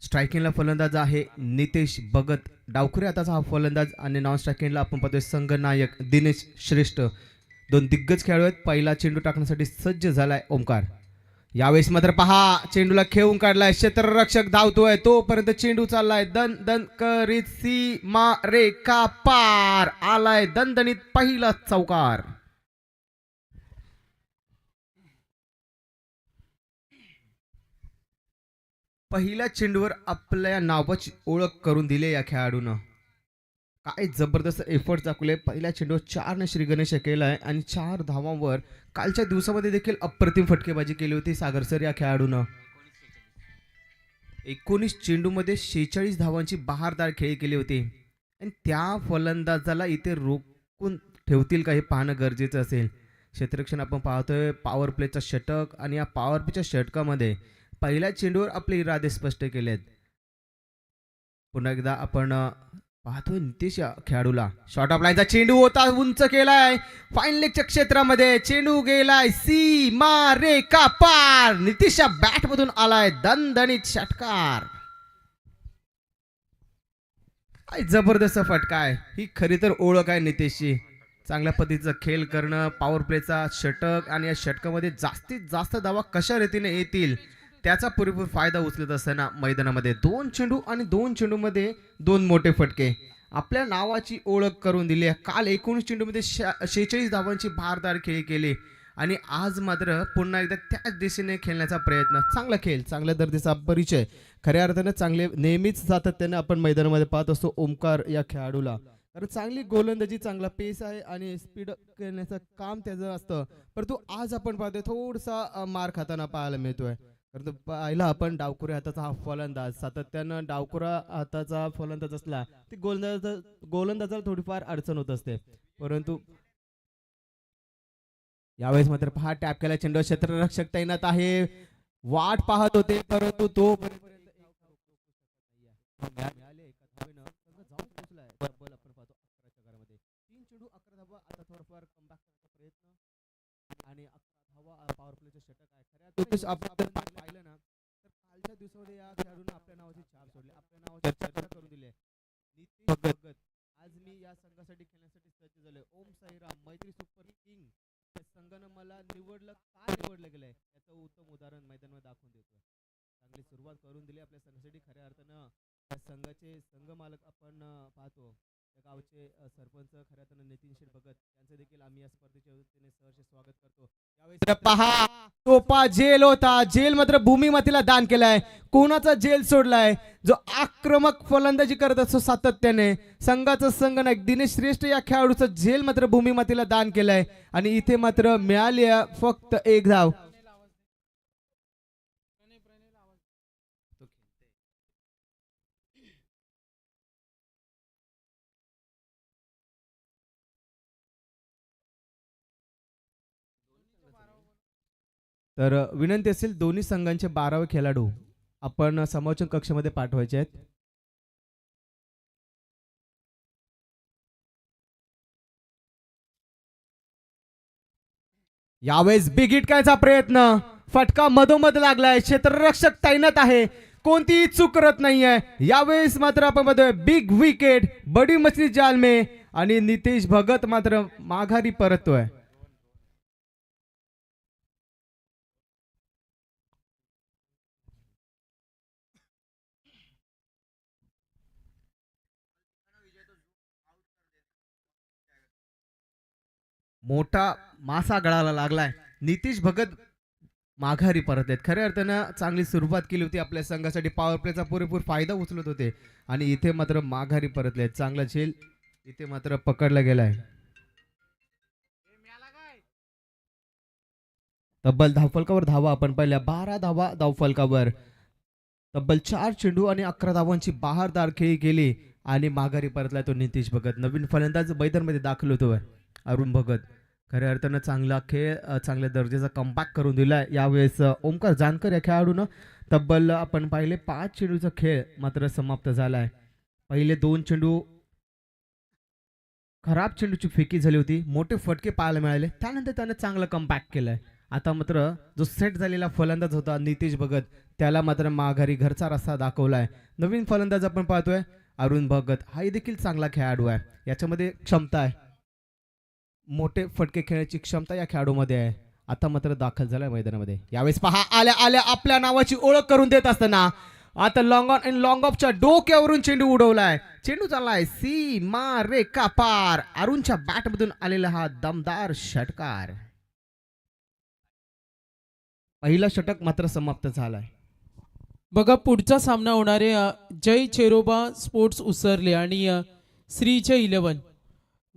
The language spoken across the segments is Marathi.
स्ट्रायकिंगला फलंदाज आहे नितेश भगत डावखुरे हाताचा हा फलंदाज आणि नॉन स्ट्रायकिंगला आपण पाहतोय संघनायक दिनेश श्रेष्ठ. दोन दिग्गज खेळाडू आहेत. पहिला चेंडू टाकण्यासाठी सज्ज झालाय ओमकार. यावेळेस मात्र पहा चेंडूला खेळून काढलाय क्षेत्ररक्षक धावतोय तोपर्यंत चेंडू चाललाय दन दन करीत सीमा रेखा पार आलाय दणदणीत पहिला चौकार. पहिल्या चेंडूवर आपल्या नावाची ओळख करून दिली या खेळाडूनं. काय जबरदस्त एफर्ट दाखवले. पहिल्या चेंडूवर 4 श्री गणेश केलाय आणि 4 धावांवर कालच्या दिवसामध्ये देखील अप्रतिम फटकेबाजी केली होती सागर सर या खेळाडूनं. 19 चेंडूमध्ये 46 धावांची बहारदार खेळी केली होती आणि त्या फलंदाजाला इथे रोखून ठेवतील का हे पाहणं गरजेचं असेल. क्षेत्ररक्षण आपण पाहतोय पॉवर प्लेचा षटक आणि या पॉवर प्लेच्या षटकामध्ये पहिल्या चेंडूवर आपले इरादे स्पष्ट केलेत. पुन्हा एकदा आपण पाहतोय नितेश या खेळाडूला शॉर्ट ऑफ लाईनचा चेंडू होता उंच केलाय फाईन लेगच्या क्षेत्रामध्ये चेंडू गेलाय सीमा रेखा पार. नितेशच्या बॅट मधून आलाय दणदणीत षटकार. काय जबरदस्त फटका आहे. ही खरी तर ओळख आहे नितेशची. चांगल्या पद्धतीचा खेळ करणं पॉवर प्लेचा षटक आणि या षटकामध्ये जास्तीत जास्त धावा कशा रीतीने येतील त्याचा पुरेपूर फायदा उचलत असताना मैदानामध्ये 2 चेंडू आणि 2 चेंडूमध्ये 2 मोठे फटके आपल्या नावाची ओळख करून दिली आहे. काल 19 चेंडूमध्ये 46 धावांची भारदार खेळी केली आणि आज मात्र पुन्हा एकदा त्याच दिशेने खेळण्याचा प्रयत्न. चांगला खेळ चांगल्या दर्जाचा परिचय खऱ्या अर्थाने चांगले नेहमीच सातत्याने आपण मैदानामध्ये पाहत असतो ओमकार या खेळाडूला. कारण चांगली गोलंदाजी चांगला पेस आहे आणि स्पीड करण्याचं काम त्याचं असतं. परंतु आज आपण पाहतोय थोडासा मार खाताना पाहायला मिळतोय. तर पाहिला आपण डावखुऱ्या हाताचा हा फलंदाज सातत्यानं डावखुरा हाताचा फलंदाज असला ती गोलंदाजाला थोडीफार अडचण होत असते. परंतु यावेळेस मात्र पहा टॅप केला चेंडू क्षेत्ररक्षक तैनात आहे. वाट पाहत होते परंतु तो आणि 11 धावा पॉवर प्लेचे षटक आहे. खऱ्या आपण पाहिलं ना तर कालच्या दिवसामध्ये या खेळाडूंना आपल्या नावाची छाप सोडली आपल्या नावाची चर्चा करून दिली आहे. नितीश भगत आज मी या संघासाठी खेळण्यासाठी सज्ज झालोय. ओम साईराम मैत्री सुपर किंग या संघानं मला निवडलं का निवडलं गेलंय याचं उत्तम उदाहरण मैदानावर दाखवून देतोय. चांगली सुरुवात करून दिली आपल्या संघासाठी. खऱ्या अर्थानं या संघाचे संघ मालक आपण पाहतो त्या गावचे सरपंच खऱ्या अर्थानं नितीन शेठ भगत यांचे देखील आम्ही या स्पर्धेच्या वतीने सहर्ष स्वागत करतो. यावेळी पहा टोपा जेल होता जेल मात्र भूमिमातेला दान केलाय. कोणाचा जेल सोडलाय जो आक्रमक फलंदाजी करत असतो सातत्याने संघाचा संघनायक दिनेश श्रेष्ठ या खेळाडूचं जेल मात्र भूमिमातेला दान केलंय आणि इथे मात्र मिळाली फक्त 1 धाव. तर विनंती असेल दोन्ही संघांचे 12वे खेळाडू आपण समालोचन कक्षामध्ये पाठवायचे आहेत. यावेळेस बिग हिट करायचा प्रयत्न फटका मधोमध लागलाय. क्षेत्ररक्षक तैनात आहे कोणतीही चूक करत नाहीये. यावेळेस मात्र आपण बघतोय बिग विकेट बडी मछली जाल में आणि नितेश भगत मात्र माघारी परततोय. मोठा मासा गळाला लागलाय. नितीश भगत माघारी परत आहेत. खऱ्या अर्थानं चांगली सुरुवात केली होती आपल्या संघासाठी पॉवर प्लेचा पुरेपूर फायदा उचलत होते आणि इथे मात्र माघारी परतले. चांगला झेल इथे मात्र पकडला गेलाय. तब्बल धावफलकावर धावा आपण पाहिल्या 12 धावा धावफलकावर. तब्बल 4 चेंडू आणि 11 धावांची बहारदार खेळी केली आणि माघारी परतला तो नितीश भगत. नवीन फलंदाज मैदानामध्ये दाखल होतो अरुण भगत. खऱ्या अर्थानं चांगला खेळ चांगल्या दर्जाचा कमबॅक करून दिला. यावेळेस ओमकार जानकर या खेळाडूनं तब्बल आपण पाहिले 5 चेंडूचा खेळ मात्र समाप्त झालाय. पहिले 2 चेंडू खराब चेंडूची फेकी झाली होती. मोठे फटके पाहायला मिळाले त्यानंतर त्याने चांगला कमबॅक केलाय आता मात्र जो सेट झालेला फलंदाज होता नितेश भगत, त्याला मात्र माघारी घरचा रस्ता दाखवलाय. नवीन फलंदाज आपण पाहतोय अरुण भगत, हाही देखील चांगला खेळाडू आहे. याच्यामध्ये क्षमता आहे, मोठे फटके खेळण्याची क्षमता या खेळाडूमध्ये आहे. आता मात्र दाखल झालाय मैदानामध्ये. यावेळेस पहा आल्या आल्या आपल्या नावाची ओळख करून देत असताना आता लॉंग ऑन अँड लॉंग ऑफच्या डोक्यावरून चेंडू उडवलाय. चेंडू चाललाय सी मा रे का पार. अरुणच्या बॅटमधून आलेला हा दमदार षटकार. पहिला षटक मात्र समाप्त झालाय. बघा पुढचा सामना होणारे जय चेरोबा स्पोर्ट्स उसरले आणि श्रीजय 11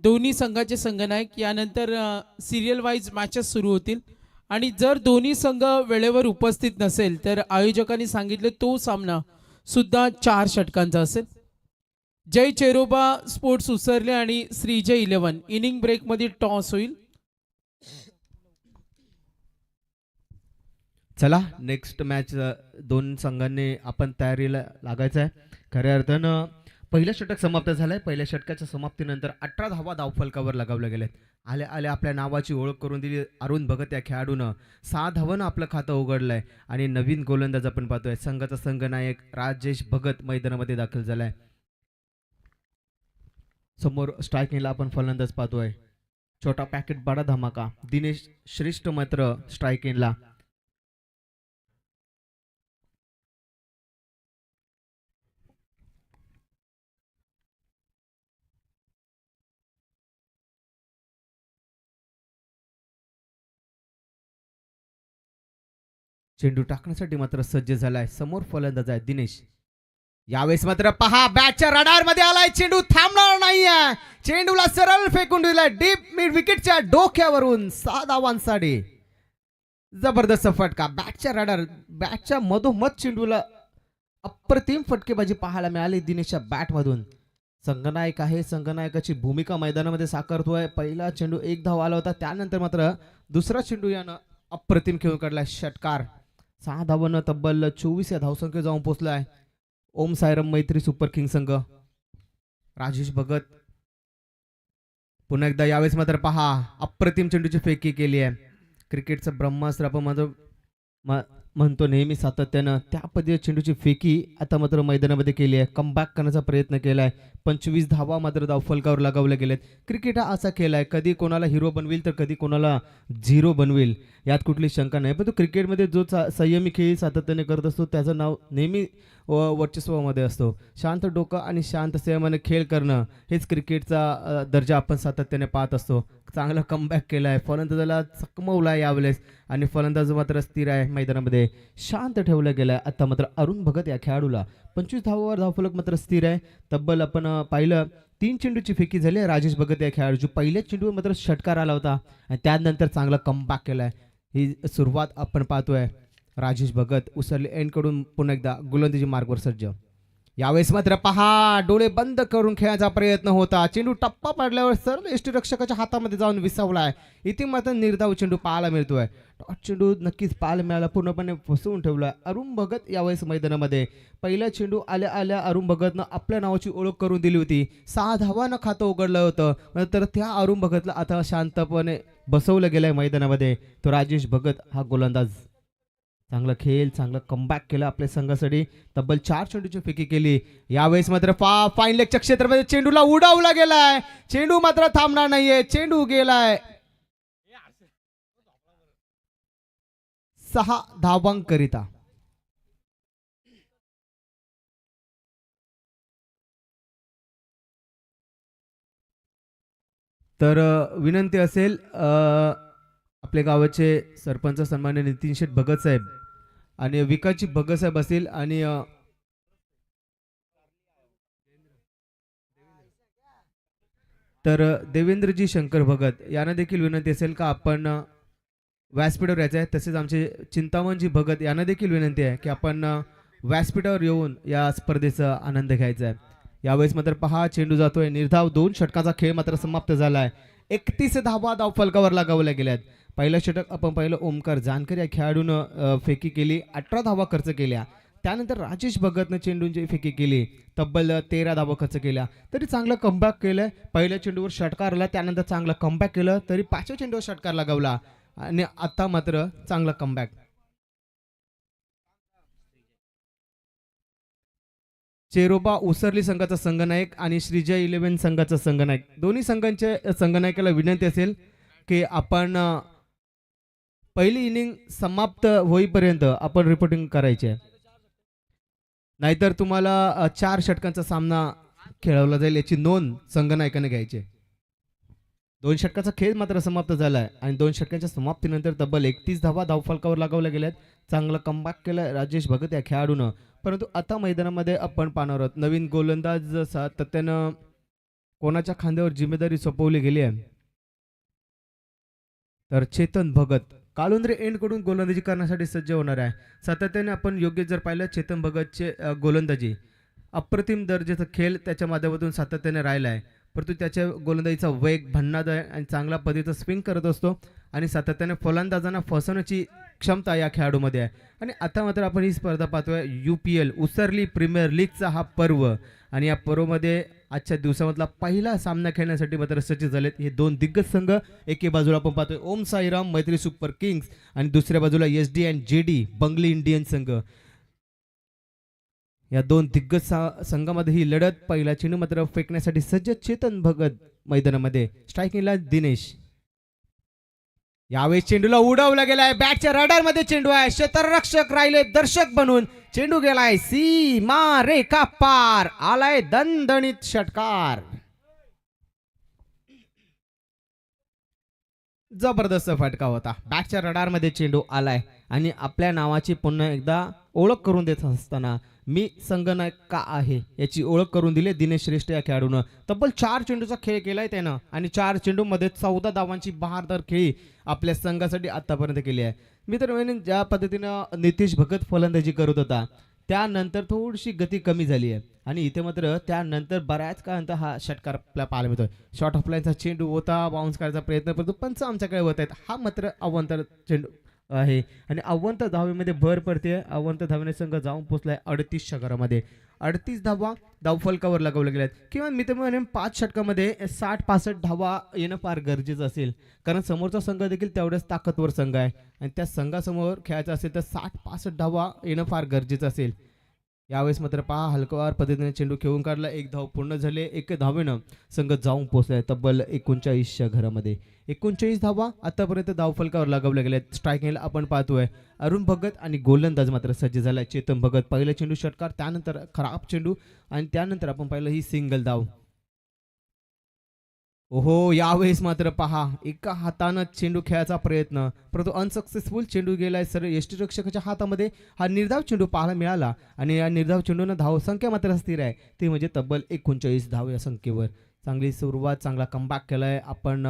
दोन्ही संघाचे संघनायक. यानंतर सिरियल वाईज मॅचेस सुरू होतील आणि जर दोन्ही संघ वेळेवर उपस्थित नसेल तर आयोजकांनी सांगितले तो सामना सुद्धा 4 षटकांचा असेल. जय चेरोबा स्पोर्ट्स उसरले आणि श्रीजय 11 इनिंग ब्रेकमध्ये टॉस होईल. चला नेक्स्ट मॅच दोन संघांनी आपण तयारीला लागायचं आहे. खऱ्या अर्थानं पहिलं षटक समाप्त झालंय. पहिल्या षटकाच्या समाप्तीनंतर 18 धावा धावफलकावर लगावल्या गेल्यात. आल्या आल्या आपल्या नावाची ओळख करून दिली अरुण भगत या खेळाडूनं. 6 धावानं आपलं खातं उघडलंय आणि नवीन गोलंदाज आपण पाहतोय संघाचा संघनायक राजेश भगत मैदानामध्ये दाखल झालाय. समोर स्ट्रायकिंगला आपण फलंदाज पाहतोय छोटा पॅकेट बडा धमाका दिनेश श्रेष्ठ मात्र स्ट्रायकिंगला. चेंडू टाकण्यासाठी मात्र सज्ज झालाय. समोर फलंदाज आहे दिनेश. यावेळेस मात्र पहा बॅटच्या रडार मध्ये आलाय. चेंडू थांबणार नाहीये. चेंडूला सरळ फेकून दिलाय डीप मिड विकेटच्या डोक्यावरून. 6 धावांसाठी जबरदस्त फटका. बॅटच्या रडार बॅटच्या मधोमध चेंडूला अप्रतिम फटकेबाजी पाहायला मिळाली दिनेशच्या बॅटमधून. संघनायक आहे, संघनायकाची भूमिका मैदानामध्ये साकारतोय. पहिला चेंडू 1 धाव आला होता, त्यानंतर मात्र दुसरा चेंडू यानं अप्रतिम खेळून काढलाय. षटकार 6 धावांना तब्बल 24 या धावसंख्या जाऊन पोहोचलाय ओम सायरम मैत्री सुपर किंग संघ. राजेश भगत पुन्हा एकदा. यावेळेस मात्र पहा अप्रतिम चेंडूची फेकी केली आहे. क्रिकेटचं ब्रह्मास्त्र आपण म्हणतो नेहमी सातत्यानं, त्या पद्धतीने चेंडूची फेकी आता मात्र मैदानामध्ये केली आहे. कमबॅक करण्याचा प्रयत्न केलाय. 25 धावा मात्र धावफलकावर लगावल्या गेलेत. क्रिकेट हा असा खेळ आहे, कधी कोणाला हिरो बनवेल तर कधी कोणाला झिरो बनवेल, यात कुठली शंका नाही. पण तो क्रिकेटमध्ये जो संयमी खेळ सातत्याने करत असतो त्याचं नाव नेहमी वर्चस्वामध्ये असतो. शांत डोकं आणि शांत संयमाने खेळ करणं हेच क्रिकेटचा दर्जा आपण सातत्याने पाहत असतो. चांगला कमबॅक केला आहे, फलंदाजाला चकमवला आहे यावेळेस आणि फलंदाज मात्र स्थिर आहे, मैदानामध्ये शांत ठेवलं गेलं आहे. आता मात्र अरुण भगत या खेळाडूला 25 धावावर धावफलक मात्र स्थिर आहे. तब्बल आपण पाहिलं 3 चेंडूची फेकी झाली आहे राजेश भगत या खेळाडूची. पहिल्याच चेंडूवर मात्र षटकार आला होता आणि त्यानंतर चांगला कमबॅक केला आहे. ही सुरुवात आपण पाहतोय राजेश भगत उसरले एंडकडून पुन्हा एकदा गोलंदाजी मार्गवर सज्ज. यावेळेस मात्र पहा डोळे बंद करून खेळायचा प्रयत्न होता. चेंडू टप्पा पडल्यावर सरळ यष्टीरक्षकाच्या हातामध्ये जाऊन विसावलाय. इथे मात्र निर्धाव चेंडू पाहायला मिळतोय. चेंडू नक्कीच पाहायला मिळाला, पूर्णपणे फसवून ठेवलाय अरुण भगत यावेळेस मैदानामध्ये. पहिला चेंडू आल्या आल्या अरुण भगतनं आपल्या नावाची ओळख करून दिली होती. 6 धावानं खातं उघडलं होतं. नंतर त्या अरुण भगतला आता शांतपणे बसवलं गेलंय मैदानामध्ये. तो राजेश भगत हा गोलंदाज. चांगला खेळ, चांगला कमबॅक केला आपल्या संघासाठी. तब्बल 4 चेंडूची फेकी केली. यावेळेस मात्र फाईन लेगच्या क्षेत्रामध्ये चेंडूला उडवला गेलाय. चेंडू मात्र थांबणार नाहीये. चेंडू गेलाय 6 धावांकरिता. तर विनंती असेल आपल्या गावाचे सरपंच सन्मान्य नितीन शेठ भगत साहेब आणि विकासची भगत साहेब असतील आणि तर देवेंद्रजी शंकर भगत यांना देखील विनंती असेल का आपण व्यासपीठावर यायचं आहे. तसेच आमचे चिंतामणजी भगत यांना देखील विनंती आहे की आपण व्यासपीठावर येऊन या स्पर्धेचा आनंद घ्यायचा आहे. यावेळेस मात्र पहा चेंडू जातोय निर्धाव. 2 षटकाचा खेळ मात्र समाप्त झालाय. 31 धावा धावफलकावर लगावल्या गेल्यात. पहिलं षटक आपण पाहिलं ओमकार जानकर या खेळाडूनं फेकी केली, 18 धावा खर्च केल्या. त्यानंतर राजेश भगतनं चेंडूंची फेकी केली, तब्बल 13 धावा खर्च केल्या. तरी चांगलं कमबॅक केलंय. पहिल्या चेंडूवर षटकार आला, त्यानंतर चांगलं कमबॅक केलं, तरी 5व्या चेंडूवर षटकार लगावला. आणि आता मात्र चांगला कमबॅक. चेरोबा उसरली संघाचा संघनायक आणि श्रीजय 11 संघाचा संघनायक, दोन्ही संघांच्या संघनायकाला विनंती असेल की आपण पहिली इनिंग समाप्त होईपर्यंत आपण रिपोर्टिंग करायची आहे, नाहीतर तुम्हाला 4 षटकांचा सामना खेळवला जाईल याची नोंद संघनायकाने घ्यायची आहे. 2 षटकाचा खेळ मात्र समाप्त झाला आहे आणि 2 षटकांच्या समाप्तीनंतर तब्बल 31 धावा धावफलकावर लगावल्या गेल्यात. चांगला कमबॅक केलं राजेश भगत या खेळाडूनं. परंतु आता मैदानामध्ये आपण पाहणार आहोत नवीन गोलंदाज सातत्यानं कोणाच्या खांद्यावर जिम्मेदारी सोपवली गेली आहे, तर चेतन भगत काळुंद्रे एंडकडून गोलंदाजी करण्यासाठी सज्ज होणार आहे. सातत्याने आपण योग्य जर पाहिलं चेतन भगतचे गोलंदाजी अप्रतिम दर्जाचा खेळ त्याच्या माध्यमातून सातत्याने राहिला आहे, परंतु त्याच्या गोलंदाजीचा वेग भन्नाट आहे आणि चांगल्या पद्धतीचं स्विंग करत असतो आणि सातत्याने फलंदाजांना फसवण्याची क्षमता या खेळाडूमध्ये आहे. आणि आता मात्र आपण ही स्पर्धा पाहतोय UPL उसरली प्रीमियर लीगचा हा पर्व आणि या पर्वमध्ये आजच्या दिवसामधला पहिला सामना खेळण्यासाठी मात्र सज्ज झालेत हे 2 दिग्गज संघ. एके बाजूला आपण पाहतोय ओम साईराम मैत्री सुपर किंग्स आणि दुसऱ्या बाजूला SD अँड JD बंगली इंडियन संघ. या 2 दिग्गज संघामध्ये ही लढत. पहिला चेंडू मात्र फेकण्यासाठी सज्ज चेतन भगत मैदानामध्ये. स्ट्रायकिंगला दिनेश. यावेळी चेंडूला उडवला गेलाय, बॅटच्या रडार मध्ये चेंडू आहे, क्षेत्ररक्षक राहिले दर्शक बनून, चेंडू गेलाय सीमा रेखा पार, आलाय दणदणीत षटकार. जबरदस्त फटका होता, बॅटच्या रडार मध्ये चेंडू आलाय आणि आपल्या नावाची पुन्हा एकदा ओळख करून देत असताना मी संघनायक का आहे याची ओळख करून दिली दिनेश श्रेष्ठ या खेळाडूनं. तब्बल 4 चेंडूचा खेळ केलाय त्यानं आणि 4 चेंडूमध्ये 14 धावांची बहारदार खेळी आपल्या संघासाठी आतापर्यंत केली आहे. मित्रांनो, ज्या पद्धतीनं नितीश भगत फलंदाजी करत होता त्यानंतर थोडीशी गती कमी झाली आहे आणि इथे मात्र त्यानंतर बऱ्याच काळानंतर हा षटकार आपल्याला पाहायला मिळतोय. शॉर्ट ऑफलाईनचा चेंडू होता, बाउन्स करायचा प्रयत्न करतो, पंच आमच्याकडे होत आहेत. हा मात्र अवांतर चेंडू आहे आणि अवंत धावेमध्ये भर पडते. अवंत धावेने संघ जाऊन पोहोचलाय 38 षटकारामध्ये. 38 धावा धावफलकावर लगावल्या गेल्यात. किंवा मी तर म्हणेन 5 षटकामध्ये 60-65 धावा येणं फार गरजेचं असेल, कारण समोरचा संघ देखील तेवढाच ताकदवर संघ आहे आणि त्या संघासमोर खेळायचं असेल तर 60-65 धावा येणं फार गरजेचं असेल. यावेळेस मात्र पहा हलकवार पद्धतीने चेंडू खेळून काढला, 1 धाव पूर्ण झाले. 1 धावेनं संघ जाऊन पोहोचलाय तब्बल 39च्या घरामध्ये. 39 धावा आतापर्यंत धावफलकावर लगावल्या गेल्यात. स्ट्रायकिंगला आपण पाहतोय अरुण भगत आणि गोलंदाज मात्र सज्ज झालाय चेतन भगत. पहिला चेंडू षटकार, त्यानंतर खराब चेंडू आणि त्यानंतर आपण पाहिलं ही सिंगल धाव. ओहो, यावेळेस मात्र पहा एका हातानं चेंडू खेळायचा प्रयत्न, परंतु अनसक्सेसफुल. चेंडू गेलाय सर यष्टीरक्षकाच्या हातामध्ये. हा निर्धाव चेंडू पाहायला मिळाला आणि या निर्धाव चेंडूनं धावसंख्या मात्र स्थिर आहे, ती म्हणजे तब्बल 39 धाव या संख्येवर. चांगली सुरुवात, चांगला कमबॅक केलाय. आपण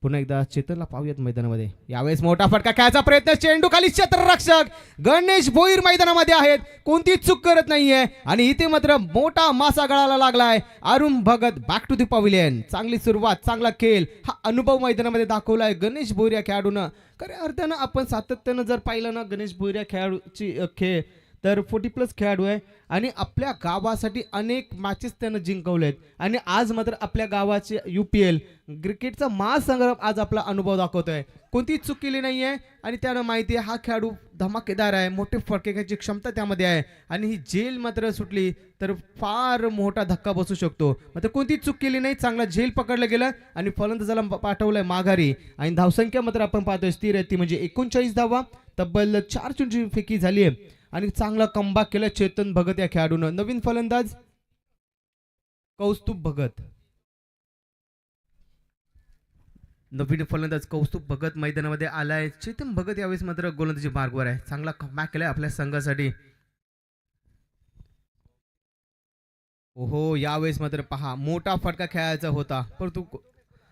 पुन्हा एकदा चेतनला पाहूयात मैदानामध्ये. यावेळेस मोठा फटका खेळायचा प्रयत्न, चेंडू खाली, क्षेत्ररक्षक गणेश भोईर मैदानामध्ये आहेत, कोणती चूक करत नाहीये आणि इथे मात्र मोठा मासा गळाला लागलाय. Arun Bhagat back to the pavilion. चांगली सुरुवात, चांगला खेळ, हा अनुभव मैदानामध्ये दाखवलाय गणेश भोईर या खेळाडूनं. खऱ्या अर्थानं आपण सातत्यानं जर पाहिलं ना गणेश भोईर या खेळाडूची खेळ तर 40+ खेळाडू आहे आणि आपल्या गावासाठी अनेक मॅचेस त्यानं जिंकवलेत आणि आज मात्र आपल्या गावाचे UPL क्रिकेटचा महासंग्राम आज आपला अनुभव दाखवतोय. कोणतीही चूक केली नाही आहे आणि त्यानं माहिती आहे हा खेळाडू धमाकेदार आहे, मोठे फटके घ्यायची क्षमता त्यामध्ये आहे आणि ही झेल मात्र सुटली तर फार मोठा धक्का बसू शकतो. मात्र कोणतीही चूक केली नाही, चांगला झेल पकडलं गेलं आणि फलंदाजाला पाठवलंय माघारी आणि धावसंख्या मात्र आपण पाहतोय स्थिर आहे, ती म्हणजे 39 धावा. तब्बल 4 चेंडू फेकी झाली आहे आणि चांगला कमबॅक केला चेतन भगत या खेळाडूनं. नवीन फलंदाज कौस्तुभ भगत. नवीन फलंदाज कौस्तुभ भगत मैदानामध्ये आलाय. चेतन भगत यावेळेस मात्र गोलंदाजी मार्गवर आहे. चांगला कमबॅक केलाय आपल्या संघासाठी. ओहो, यावेळेस मात्र पहा मोठा फटका खेळायचा होता परंतु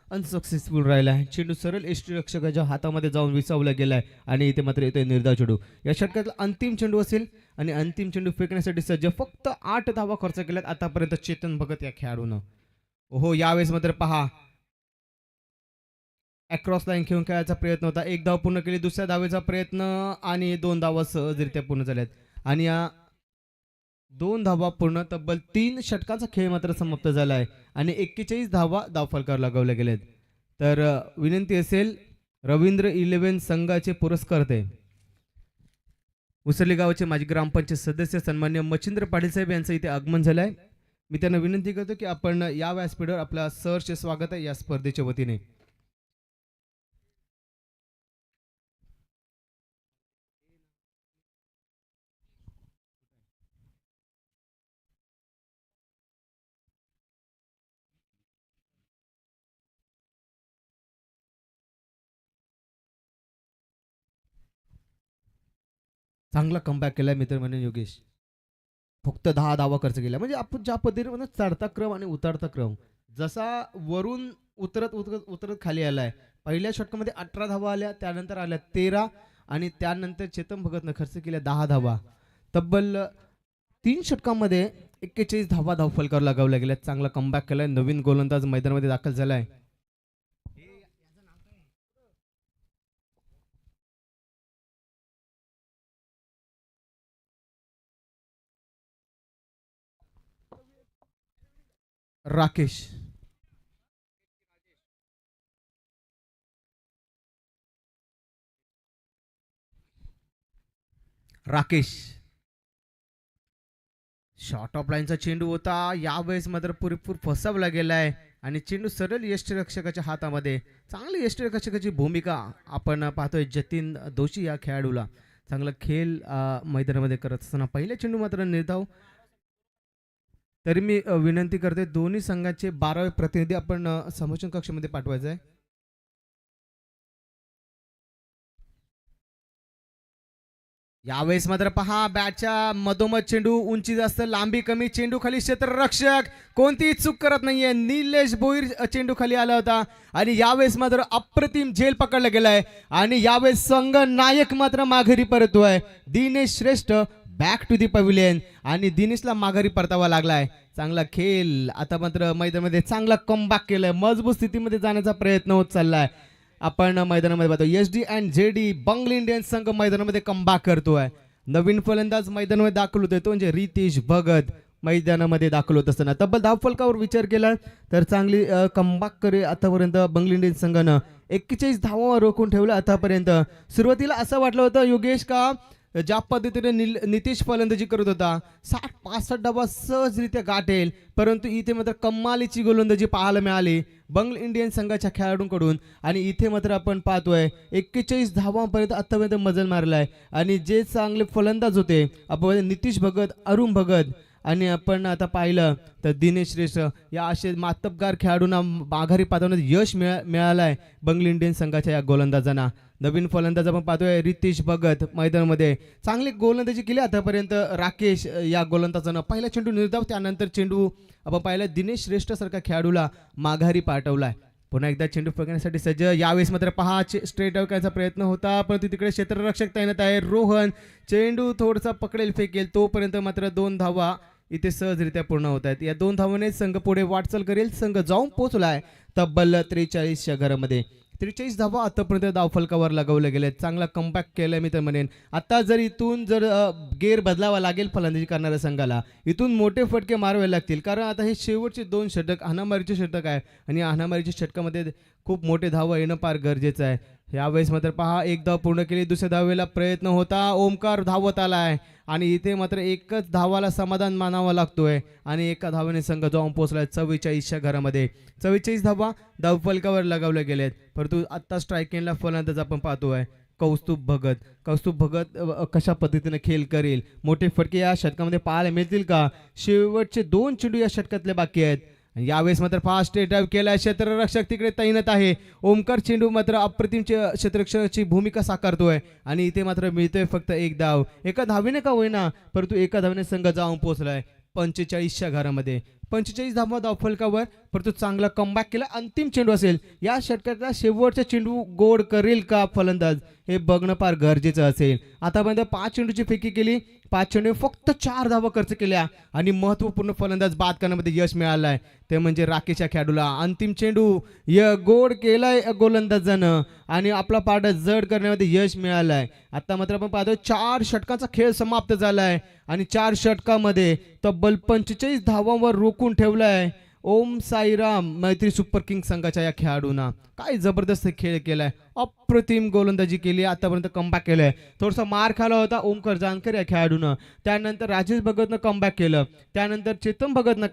अनसक्सेसफुल राहिला आहे. चेंडू सरळ यष्टीरक्षकाच्या हातामध्ये जाऊन विसावला गेलाय आणि इथे मात्र येतोय निर्धाव चेंडू. या षटकातला अंतिम चेंडू असेल आणि अंतिम चेंडू फेकण्यासाठी सज्ज. फक्त 8 धावा खर्च केल्यात आतापर्यंत चेतन भगत या खेळाडूनं. ओहो, यावेळेस मात्र पहा अक्रॉस लाईन खेळून खेळायचा प्रयत्न होता. 1 धाव पूर्ण केली, दुसऱ्या धावेचा प्रयत्न आणि 2 धावा सहजरित्या पूर्ण झाल्यात आणि या 2 धावा पूर्ण. तब्बल 3 षटकांचा खेळ मात्र समाप्त झाला आहे आणि 41 धावा धावफलकावर लगावल्या गेल्यात. तर विनंती असेल रवींद्र 11 संघाचे पुरस्कर्ते उसरली गावाचे माजी ग्रामपंचायत सदस्य सन्मान्य मच्छिंद्र पाटील साहेब यांचं इथे आगमन झालं आहे. मी त्यांना विनंती करतो की आपण या व्यासपीठावर आपला सहर्ष स्वागत आहे या स्पर्धेच्या वतीने. चांगला कमबॅक केलाय मित्र म्हणजे योगेश. फक्त 10 धावा खर्च केला. म्हणजे आपण ज्या पद्धतीने म्हणतो चढता क्रम आणि उतरता क्रम, जसा वरून उतरत उतरत उतरत खाली आलाय. पहिल्या षटकामध्ये 18 धावा आल्या, त्यानंतर आल्या 13 आणि त्यानंतर चेतन भगतनं खर्च केल्या 10 धावा. तब्बल 3 षटकांमध्ये 41 धावा धावफलकावर लगावल्या गेल्या. चांगला कमबॅक केलाय. नवीन गोलंदाज मैदानामध्ये दाखल झालाय. राकेश शॉर्ट ऑफ लाईनचा चेंडू होता. यावेळेस मात्र पुरेपूर फसवला गेलाय आणि चेंडू सरळ यष्टीरक्षकाच्या हातामध्ये. चांगली यष्टीरक्षकाची भूमिका आपण पाहतोय जतीन दोशी या खेळाडूला. चांगला खेळ मैदानामध्ये करत असताना पहिल्या चेंडू मात्र निर्धाव. तरी मी विनंती करते दोन्ही संघाचे 12वे प्रतिनिधी आपण समोचन कक्षामध्ये पाठवायचं आहे. यावेळेस मात्र पहा बॅटच्या मधोमध चेंडू, उंची जास्त लांबी कमी, चेंडू खाली क्षेत्ररक्षक कोणतीही चूक करत नाहीये. निलेश भोईर चेंडू खाली आला होता आणि यावेळेस मात्र अप्रतिम झेल पकडला गेलाय आणि यावेळेस संघ नायक मात्र माघारी परततोय. दिनेश श्रेष्ठ बॅक टू दी पॅव्हिलियन आणि दिनेशला माघारी परतावा लागलाय. चांगला खेळ. आता मात्र मैदानामध्ये चांगला कमबॅक केलाय. मजबूत स्थितीमध्ये जाण्याचा प्रयत्न होत चाललाय. आपण मैदानामध्ये पाहतो SD and JD Bengal Indians संघ मैदानामध्ये कमबॅक करतोय. नवीन फलंदाज मैदानामध्ये दाखल होतोय तो म्हणजे रितेश भगत मैदानामध्ये दाखल होत असताना तब्बल धावफलकावर विचार केला तर चांगली कमबॅक करे आतापर्यंत बंगल इंडियन्स संघानं 41 धावांवर रोखून ठेवलं. आतापर्यंत सुरुवातीला असं वाटलं होतं योगेश का ज्या पद्धतीने नितीश फलंदाजी करत होता 60-65 डावा सहजरित्या गाठेल, परंतु इथे मात्र कमालीची गोलंदाजी पाहायला मिळाली बंगल इंडियन संघाच्या खेळाडूंकडून आणि इथे मात्र आपण पाहतोय 41 धावांपर्यंत आतापर्यंत मजल मारलाय. आणि जे चांगले फलंदाज होते आपण नितीश भगत, अरुण भगत आणि आपण आता पाहिलं तर दिनेश श्रेष्ठ या असे मातबगार खेळाडूंना माघारी पाठवण्यात यश मिळालंय बंगल इंडियन संघाच्या या गोलंदाजांना. नवीन फलंदाज आपण पाहतोय रितेश भगत मैदानामध्ये चांगली गोलंदाजी केली आतापर्यंत. राकेश या गोलंदाजानं पहिला चेंडू निर्धाव, त्यानंतर चेंडू आपण पाहिलं दिनेश श्रेष्ठ सारख्या खेळाडूला माघारी पाठवलाय. पुन्हा एकदा चेंडू पकडण्यासाठी सज्ज. यावेळेस मात्र पहा स्ट्रेट आउट करायचा प्रयत्न होता परंतु तिकडे क्षेत्ररक्षक तैनात आहे रोहन. चेंडू थोडासा पकडेल फेकेल तोपर्यंत मात्र 2 धावा इथे सहजरित्या पूर्ण होत आहेत. या 2 धावाने संघ पुढे वाटचाल करेल. संघ जाऊन पोहोचलाय तब्बल 43च्या घरामध्ये. 43 धावा आतापर्यंत धावफलकावर लगावले गेले. चांगला कमबॅक केलाय मी तर म्हणेन. आता जर इथून जर गेअर बदलावा लागेल फलंदाजी करणाऱ्या संघाला, इथून मोठे फटके मारावे लागतील कारण आता हे शेवटचे 2 षटक हाणामारीचे षटक आहे आणि हाणामारीच्या षटकामध्ये खूप मोठे धावा येणं फार गरजेचं आहे. यावेळेस मात्र पहा 1 धाव पूर्ण केली. दुसऱ्या धावेला प्रयत्न होता. ओमकार धावत आलाय आणि इथे मात्र एकच धावाला समाधान मानावा लागतोय आणि एका धावेने संघ जाऊन पोहोचलाय 44च्या घरामध्ये. 44 धावा धावफलकावर लगावल्या गेलेत. परंतु आत्ता स्ट्रायकिंगला फलंदाज आपण पाहतोय कौस्तुभ भगत कशा पद्धतीने खेळ करेल. मोठे फटके या षटकामध्ये पाहायला मिळतील का? शेवटचे 2 चेंडू या षटकातले बाकी आहेत. यावेळेस मात्र फास्ट ड्राईव्ह केलाय. क्षेत्ररक्षक तिकडे तैनात आहे. ओमकार चेंडू मात्र अप्रतिम क्षेत्ररक्षकाची भूमिका साकारतोय आणि इथे मात्र मिळतोय फक्त 1 धाव. एका धावेने का होईना परंतु एका धावेने संघ जाऊन पोहोचलाय 45च्या घरामध्ये. 45 धावा धावफलकावर परंतु चांगला कमबॅक केला. अंतिम चेंडू असेल या षटकातला शेवटचा चेंडू गोड करेल का फलंदाज हे बघणं फार गरजेचं असेल. आतापर्यंत 5 चेंडूची फेकी केली. 5 चेंडू फक्त 4 धावा खर्च केल्या आणि महत्त्वपूर्ण फलंदाज बाद करण्यामध्ये यश मिळालंय ते म्हणजे राकेश या खेळाडूला. अंतिम चेंडू गोड केलाय गोलंदाजानं आणि आपला पारडा जड करण्यामध्ये यश मिळालंय. आता मात्र आपण पाहतो 4 षटकांचा खेळ समाप्त झालाय आणि 4 षटकामध्ये तब्बल 45 धावांवर रोखून ठेवलाय ओम साईराम मैत्री सुपर किंग संघाच्या या खेळाडूंना. काय जबरदस्त खेळ केलाय, अप्रतिम गोलंदाजी केली, आतापर्यंत कमबॅक केलंय. थोडासा मार खाला होता ओमकर जानकर या खेळाडूनं, त्यानंतर राजेश भगतनं कमबॅक केलं, त्यानंतर चेतन भगतनं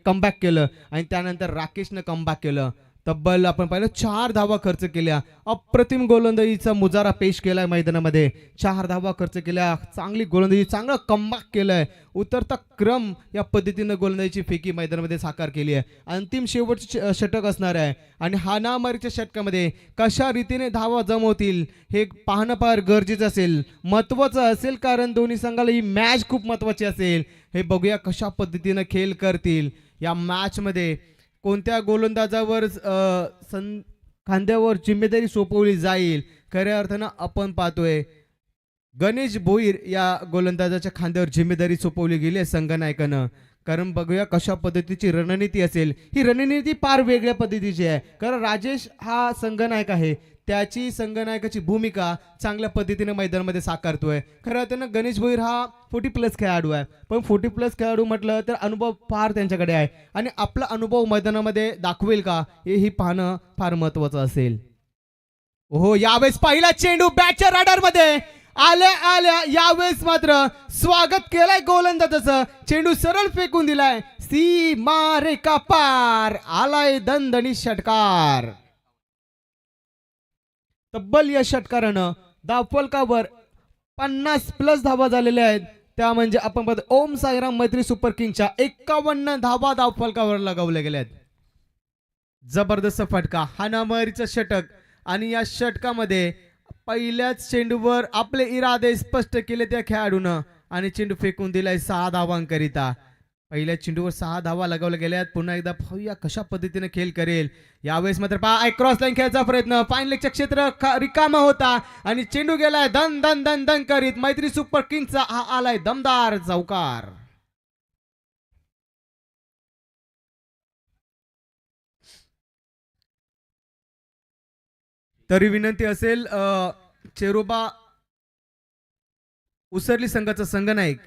कमबॅक केलं आणि त्यानंतर राकेशनं कमबॅक केलं. तब्बल आपण पाहिलं 4 धावा खर्च केल्या. अप्रतिम गोलंदाजीचा मुजारा पेश केलाय मैदानामध्ये. 4 धावा खर्च केल्या, चांगली गोलंदाजी, चांगलं कमबॅक केलंय. उतरता क्रम या पद्धतीनं गोलंदाजीची फेकी मैदानामध्ये साकार केली आहे. अंतिम शेवटचे षटक असणार आहे आणि हाणामारीच्या षटकामध्ये कशा रीतीने धावा जमवतील हे पाहणं फार गरजेचं असेल, महत्त्वाचं असेल, कारण दोन्ही संघाला ही मॅच खूप महत्त्वाची असेल. हे बघूया कशा पद्धतीनं खेळ करतील. या मॅचमध्ये कोणत्या गोलंदाजावर खांद्यावर जिम्मेदारी सोपवली जाईल. खऱ्या अर्थानं आपण पाहतोय गणेश भोईर या गोलंदाजाच्या खांद्यावर जिम्मेदारी सोपवली गेली आहे संघनायकानं. कारण बघूया कशा पद्धतीची रणनीती असेल. ही रणनीती फार वेगळ्या पद्धतीची आहे, कारण राजेश हा संघनायक आहे, त्याची संघनायकाची भूमिका चांगल्या पद्धतीने मैदानामध्ये साकारतोय. खरं अर्थानं गणेश भोईर हा 40+ खेळाडू आहे, पण 40+ खेळाडू म्हटलं तर अनुभव फार त्यांच्याकडे आहे आणि आपला अनुभव मैदानामध्ये दाखवेल का हेही पाहणं फार महत्वाचं असेल. हो, यावेळेस पहिला चेंडू बॅटच्या राडारमध्ये आल्या आल्या, यावेळेस मात्र स्वागत केलंय गोलंदाजाचं. चेंडू सरळ फेकून दिलाय, सीमा रेखा पार, आलाय दणदणीत षटकार. तब्बल या षटकारानं धावफलकावर 50+ धावा झालेल्या आहेत. त्या म्हणजे आपण पाहतो ओम साईराम मैत्री सुपर किंगच्या 51 धावा धावफलकावर लगावल्या गेल्या आहेत. जबरदस्त फटका, हाणामारीचं षटक आणि या षटकामध्ये पहिल्याच चेंडूवर आपले इरादे स्पष्ट केले त्या खेळाडूनं आणि चेंडू फेकून दिलाय 6 धावांकरिता. पहिल्या चेंडूवर 6 धावा लगावल्या गेल्यात. पुन्हा एकदा पाहूया कशा पद्धतीने खेळ करेल. यावेळेस मात्र पहा क्रॉस लाईन खेळायचा प्रयत्न, फाईन लेगचं क्षेत्र रिकामा होता आणि चेंडू गेलाय दन दन दन दन करीत. मैत्री सुपर किंगचा हा आलाय दमदार चौकार. तरी विनंती असेल चेरोबा उसरली संघाचा संघनायक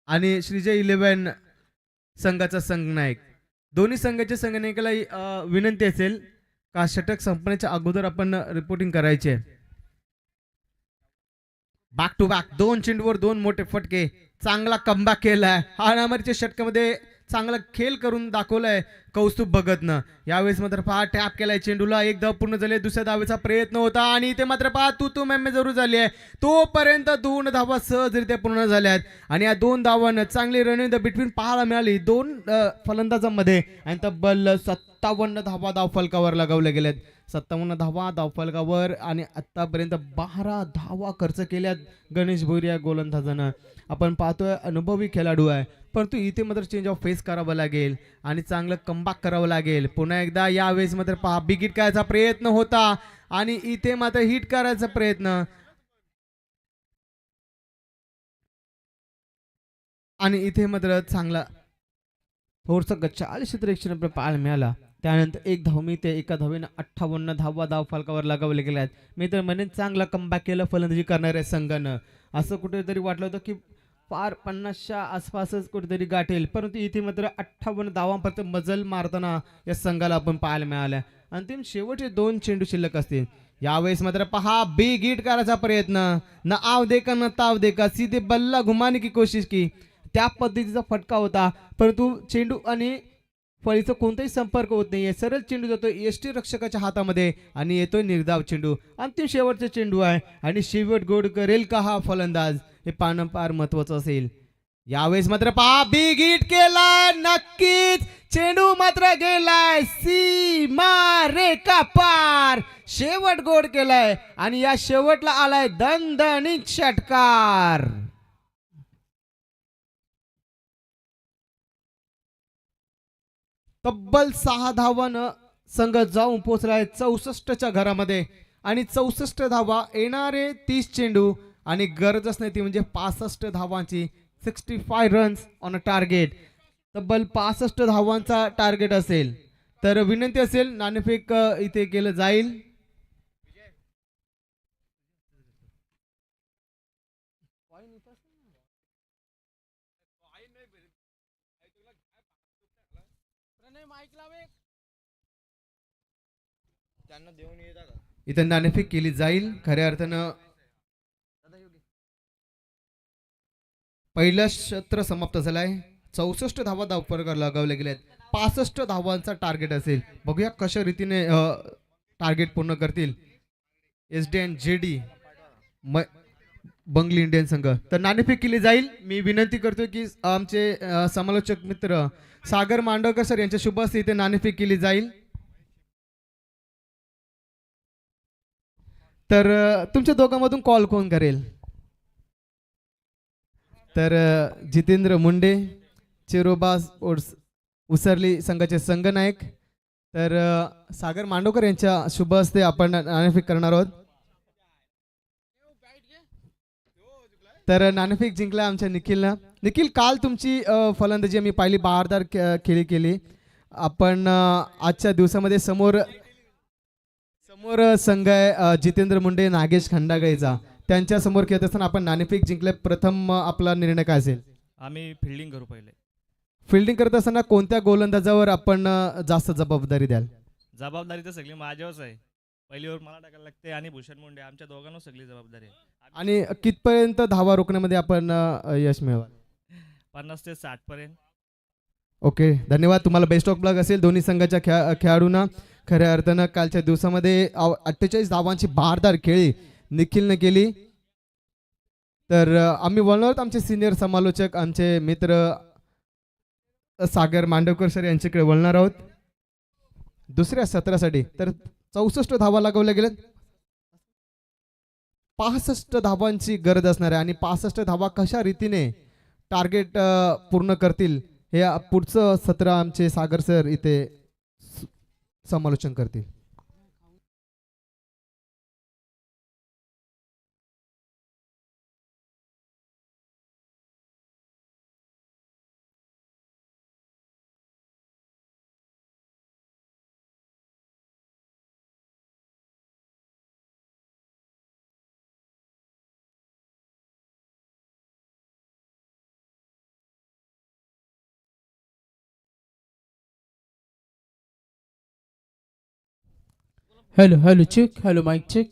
आणि श्रीजय 11 संघाचा संघनायक, दोन्ही संघाच्या संघनायकाला विनंती असेल का षटक संपण्याच्या अगोदर आपण रिपोर्टिंग करायचे. बॅक टू बॅक 2 चेंडूवर 2 मोठे फटके, चांगला कमबॅक केलाय. हाणामारीच्या षटकामध्ये चांगला खेळ करून दाखवलाय कौस्तुभ भगतनं. यावेळेस मात्र पहा टॅप केलाय चेंडूला, एक धाव पूर्ण झाली, दुसऱ्या धावेचा प्रयत्न होता आणि इथे मात्र पहा तू मॅम जरूर झाली आहे. तोपर्यंत 2 धावा सहजरित्या पूर्ण झाल्यात आणि या 2 धावांना चांगली रन इन द बिटवीन पाहायला मिळाली 2 फलंदाजांमध्ये आणि तब्बल 57 धावा धावफलकावर लगावल्या गेल्यात. 57 धावा धावफलकावर आणि आतापर्यंत 12 धावा खर्च केल्यात गणेश भोईर या गोलंदाजानं. आपण पाहतोय अनुभवी खेळाडू आहे, परंतु इथे मात्र चेंज ऑफ फेस करावं लागेल आणि चांगलं कमबॅक करावं लागेल. पुन्हा एकदा यावेळेस मात्र पहा बिग हिट करायचा प्रयत्न होता आणि इथे मात्र हिट करायचा प्रयत्न आणि इथे मात्र चांगला थोडस गच्चा क्षेत्ररक्षण आपल्याला पाहायला मिळाला. त्यानंतर 1 धाव मिळते, एका धावेनं 58 धावा धावफलकावर लगावले गेल्या आहेत. मी तर म्हणेन चांगला कमबॅक केलं फलंदाजी करणाऱ्या संघानं. असं कुठेतरी वाटलं होतं की फार 50च्या आसपासच कुठेतरी गाठेल, परंतु इथे मात्र 58 धावांपर्यंत मजल मारताना या संघाला आपण पाहायला मिळाल्या. अंतिम शेवटचे 2 चेंडू शिल्लक असतील. यावेळेस मात्र पहा बिग हिट करायचा प्रयत्न, न आव देखा न ताव देखा, सीधे बल्ला घुमाने की कोशिश की, त्या पद्धतीचा फटका होता, परंतु चेंडू आणि फळीचा कोणताही संपर्क होत नाहीये. सरळ चेंडू जातो यष्टी रक्षकाच्या हातामध्ये आणि येतोय निर्धाव चेंडू. अंतिम शेवटचा चेंडू आहे आणि शेवट गोड करेल का हा फलंदाज, हे पाहणं फार महत्वाचं असेल. यावेळेस मात्र पहा बिग हिट केलाय, नक्कीच चेंडू मात्र गेलाय सीमा रेखा पार, शेवट गोड केलाय आणि या शेवटला आलाय दणदणीत षटकार. तब्बल 6 धावानं संघ जाऊन पोहोचलाय 64च्या घरामध्ये आणि 64 धावा, येणारे 30 चेंडू आणि गरजच नाही ती म्हणजे 65 धावांची, 65 रन्स ऑन अ टार्गेट. तब्बल 65 धावांचा टार्गेट असेल तर विनंती असेल नाणेफेक इथे केलं जाईल. इथं नाणेफेक केली जाईल. खऱ्या अर्थानं पहिलं सत्र समाप्त झालंय. 64 धावा धावफलकावर लगावल्या गेल्यात. 65 धावांचा टार्गेट असेल. बघूया कशा रीतीने टार्गेट पूर्ण करतील एस डी अँड जे डी बंगली इंडियन संघ. तर नाणेफेक केली जाईल. मी विनंती करतो की आमचे समालोचक मित्र सागर मांडवकर सर यांच्या शुभ हस्ते इथे नाणेफेक केली जाईल. तर तुमच्या दोघांमधून कॉल कोण करेल? तर जितेंद्र मुंडे, चिरोबा स्पोर्ट्स उसरली संघाचे संघनायक. तर सागर मांडवकर यांच्या शुभ हस्ते आपण नाणेफेक करणार आहोत. तर नाणेफेक जिंकला आमच्या निखिलनं. निखिल, काल तुमची फलंदाजी आम्ही पाहिली, बहारदार खेळी केली आपण. आजच्या दिवसामध्ये समोर संघ आहे जितेंद्र मुंडे, नागेश खंडागळेचा. त्यांच्या समोर खेळत असताना आपण नाणेफेक जिंकले. प्रथम आपला निर्णय काय असेल? आम्ही फिल्डिंग करू पहिले. फिल्डिंग करत असताना कोणत्या गोलंदाजावर आपण जास्त जबाबदारी द्याल? जबाबदारी तर सगळी माझ्यावरच आहे. पहिली ओव्हर मला टाकायला लागते आणि भूषण मुंडे, आमच्या दोघांवर सगळी जबाबदारी आहे. आणि कितपर्यंत धावा रोखण्यामध्ये आपण यश मिळवाल? 50 ते 60 पर्यंत. ओके, धन्यवाद. तुम्हाला बेस्ट ऑफ लक असेल दोन्ही संघाच्या खेळाडूंना. खऱ्या अर्थानं कालच्या दिवसामध्ये 48 धावांची बहारदार खेळी निखिलने केली. तर आम्ही बोलणार आहोत आमचे सिनियर समालोचक, आमचे मित्र सागर मांडवकर सर यांच्याकडे बोलणार आहोत दुसऱ्या सत्रासाठी. तर 64 धावा लागवल्या गेल्यात. 65 धावांची गरज असणार आहे आणि 65 धावा कशा रीतीने टार्गेट पूर्ण करतील हे पुढचं सत्र आमचे सागर सर इथे समालोचन करतील. Hello hello check. Hello mike check.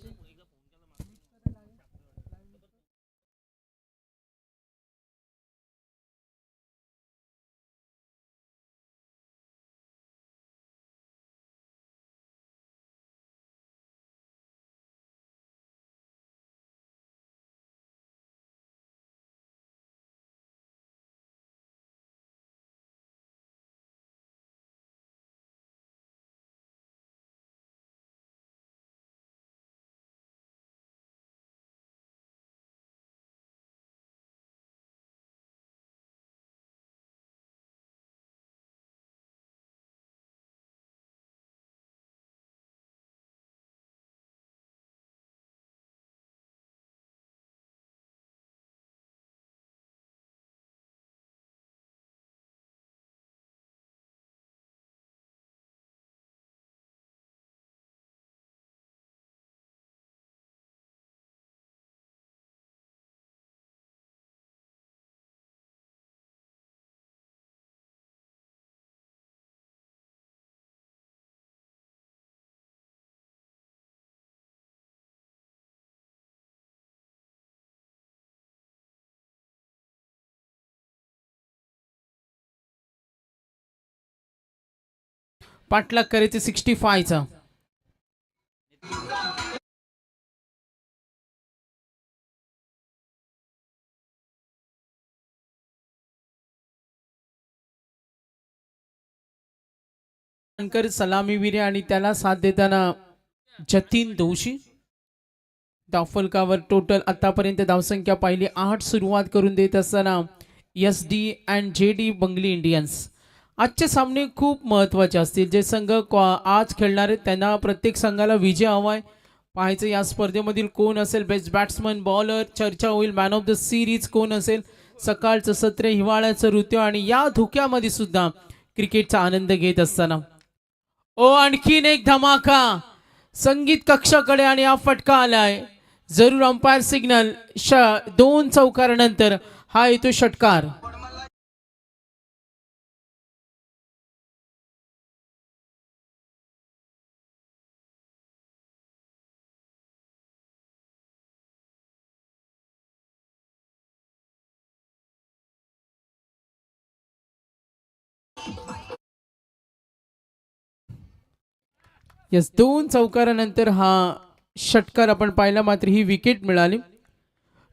पाठलाग करायचे 65चा. सलामीवीर आणि त्याला साथ देताना जतीन दोशी. धावफलकावर टोटल आतापर्यंत धावसंख्या पाहिली 8. सुरुवात करून देत असताना एस डी अँड जे डी बंगली इंडियन्स. आजचे सामने खूप महत्त्वाचे असतील. जे संघ आज खेळणार आहेत त्यांना प्रत्येक संघाला विजय हवाय. पाहायचं या स्पर्धेमधील कोण असेल बेस्ट बॅट्समन, बॉलर. चर्चा होईल मॅन ऑफ द सिरीज कोण असेल. सकाळचं सत्र, हिवाळ्याचं ऋतू आणि या धुक्यामध्ये सुद्धा क्रिकेटचा आनंद घेत असताना आणखीन एक धमाका संगीत कक्षाकडे आणि हा फटका आलाय. जरूर अंपायर सिग्नल 2 चौकारानंतर हा येतो षटकार. यस, 2 चौकारानंतर हा षटकार आपण पाहिला, मात्र ही विकेट मिळाली.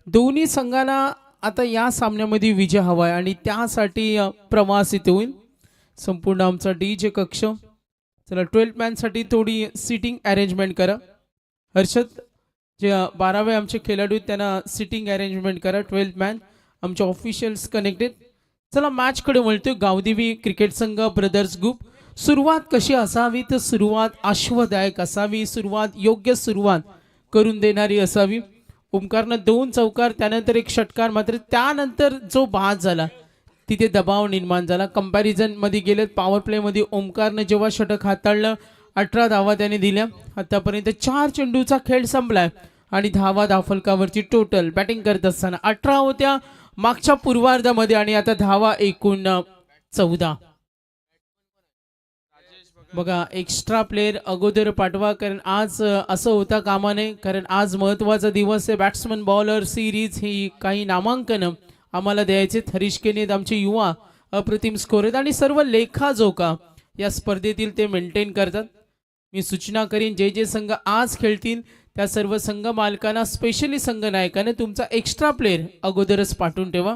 दोन्ही संघाला आता या सामन्यामध्ये विजय हवा आहे आणि त्यासाठी प्रवास इथे होईल. संपूर्ण आमचा डीजे कक्ष, चला 12 मॅनसाठी थोडी सिटिंग अरेंजमेंट करा. हर्षद, जे 12वे आमचे खेळाडू आहेत त्यांना सिटिंग अरेंजमेंट करा. 12 मॅन आमचे ऑफिशियल्स कनेक्टेड. चला मॅचकडे वळतोय. गावदेवी क्रिकेट संघ ब्रदर्स ग्रुप. सुरुवात कशी असावी, तर सुरुवात आश्वदायक असावी, सुरुवात योग्य सुरुवात करून देणारी असावी. ओमकारनं 2 चौकार, त्यानंतर एक षटकार, मात्र त्यानंतर जो बाद झाला तिथे दबाव निर्माण झाला. कंपॅरिझन मध्ये गेलेत पॉवर प्ले मध्ये ओमकारनं जेव्हा षटक हाताळलं 18 धावा त्याने दिल्या. आतापर्यंत 4 चेंडूचा खेळ संपलाय आणि धावफलकावरची टोटल बॅटिंग करत असताना 18 होत्या मागच्या पूर्वार्धामध्ये आणि आता धावा एकूण 14. बघा, एक्स्ट्रा प्लेयर अगोदर पाठवा, कारण आज असं होता कामा नये, कारण आज महत्वाचा दिवस आहे. बॅट्समन बॉलर सिरीज ही काही नामांकन आम्हाला द्यायचे. हरीश केनेत आमचे युवा अप्रतिम स्कोर आहेत आणि सर्व लेखाजोखा या स्पर्धेतील ते मेंटेन करतात. मी सूचना करीन, जे जे संघ आज खेळतील त्या सर्व संघ मालकांना, स्पेशली संघ नायकाने तुमचा एक्स्ट्रा प्लेयर अगोदरच पाठवून ठेवा.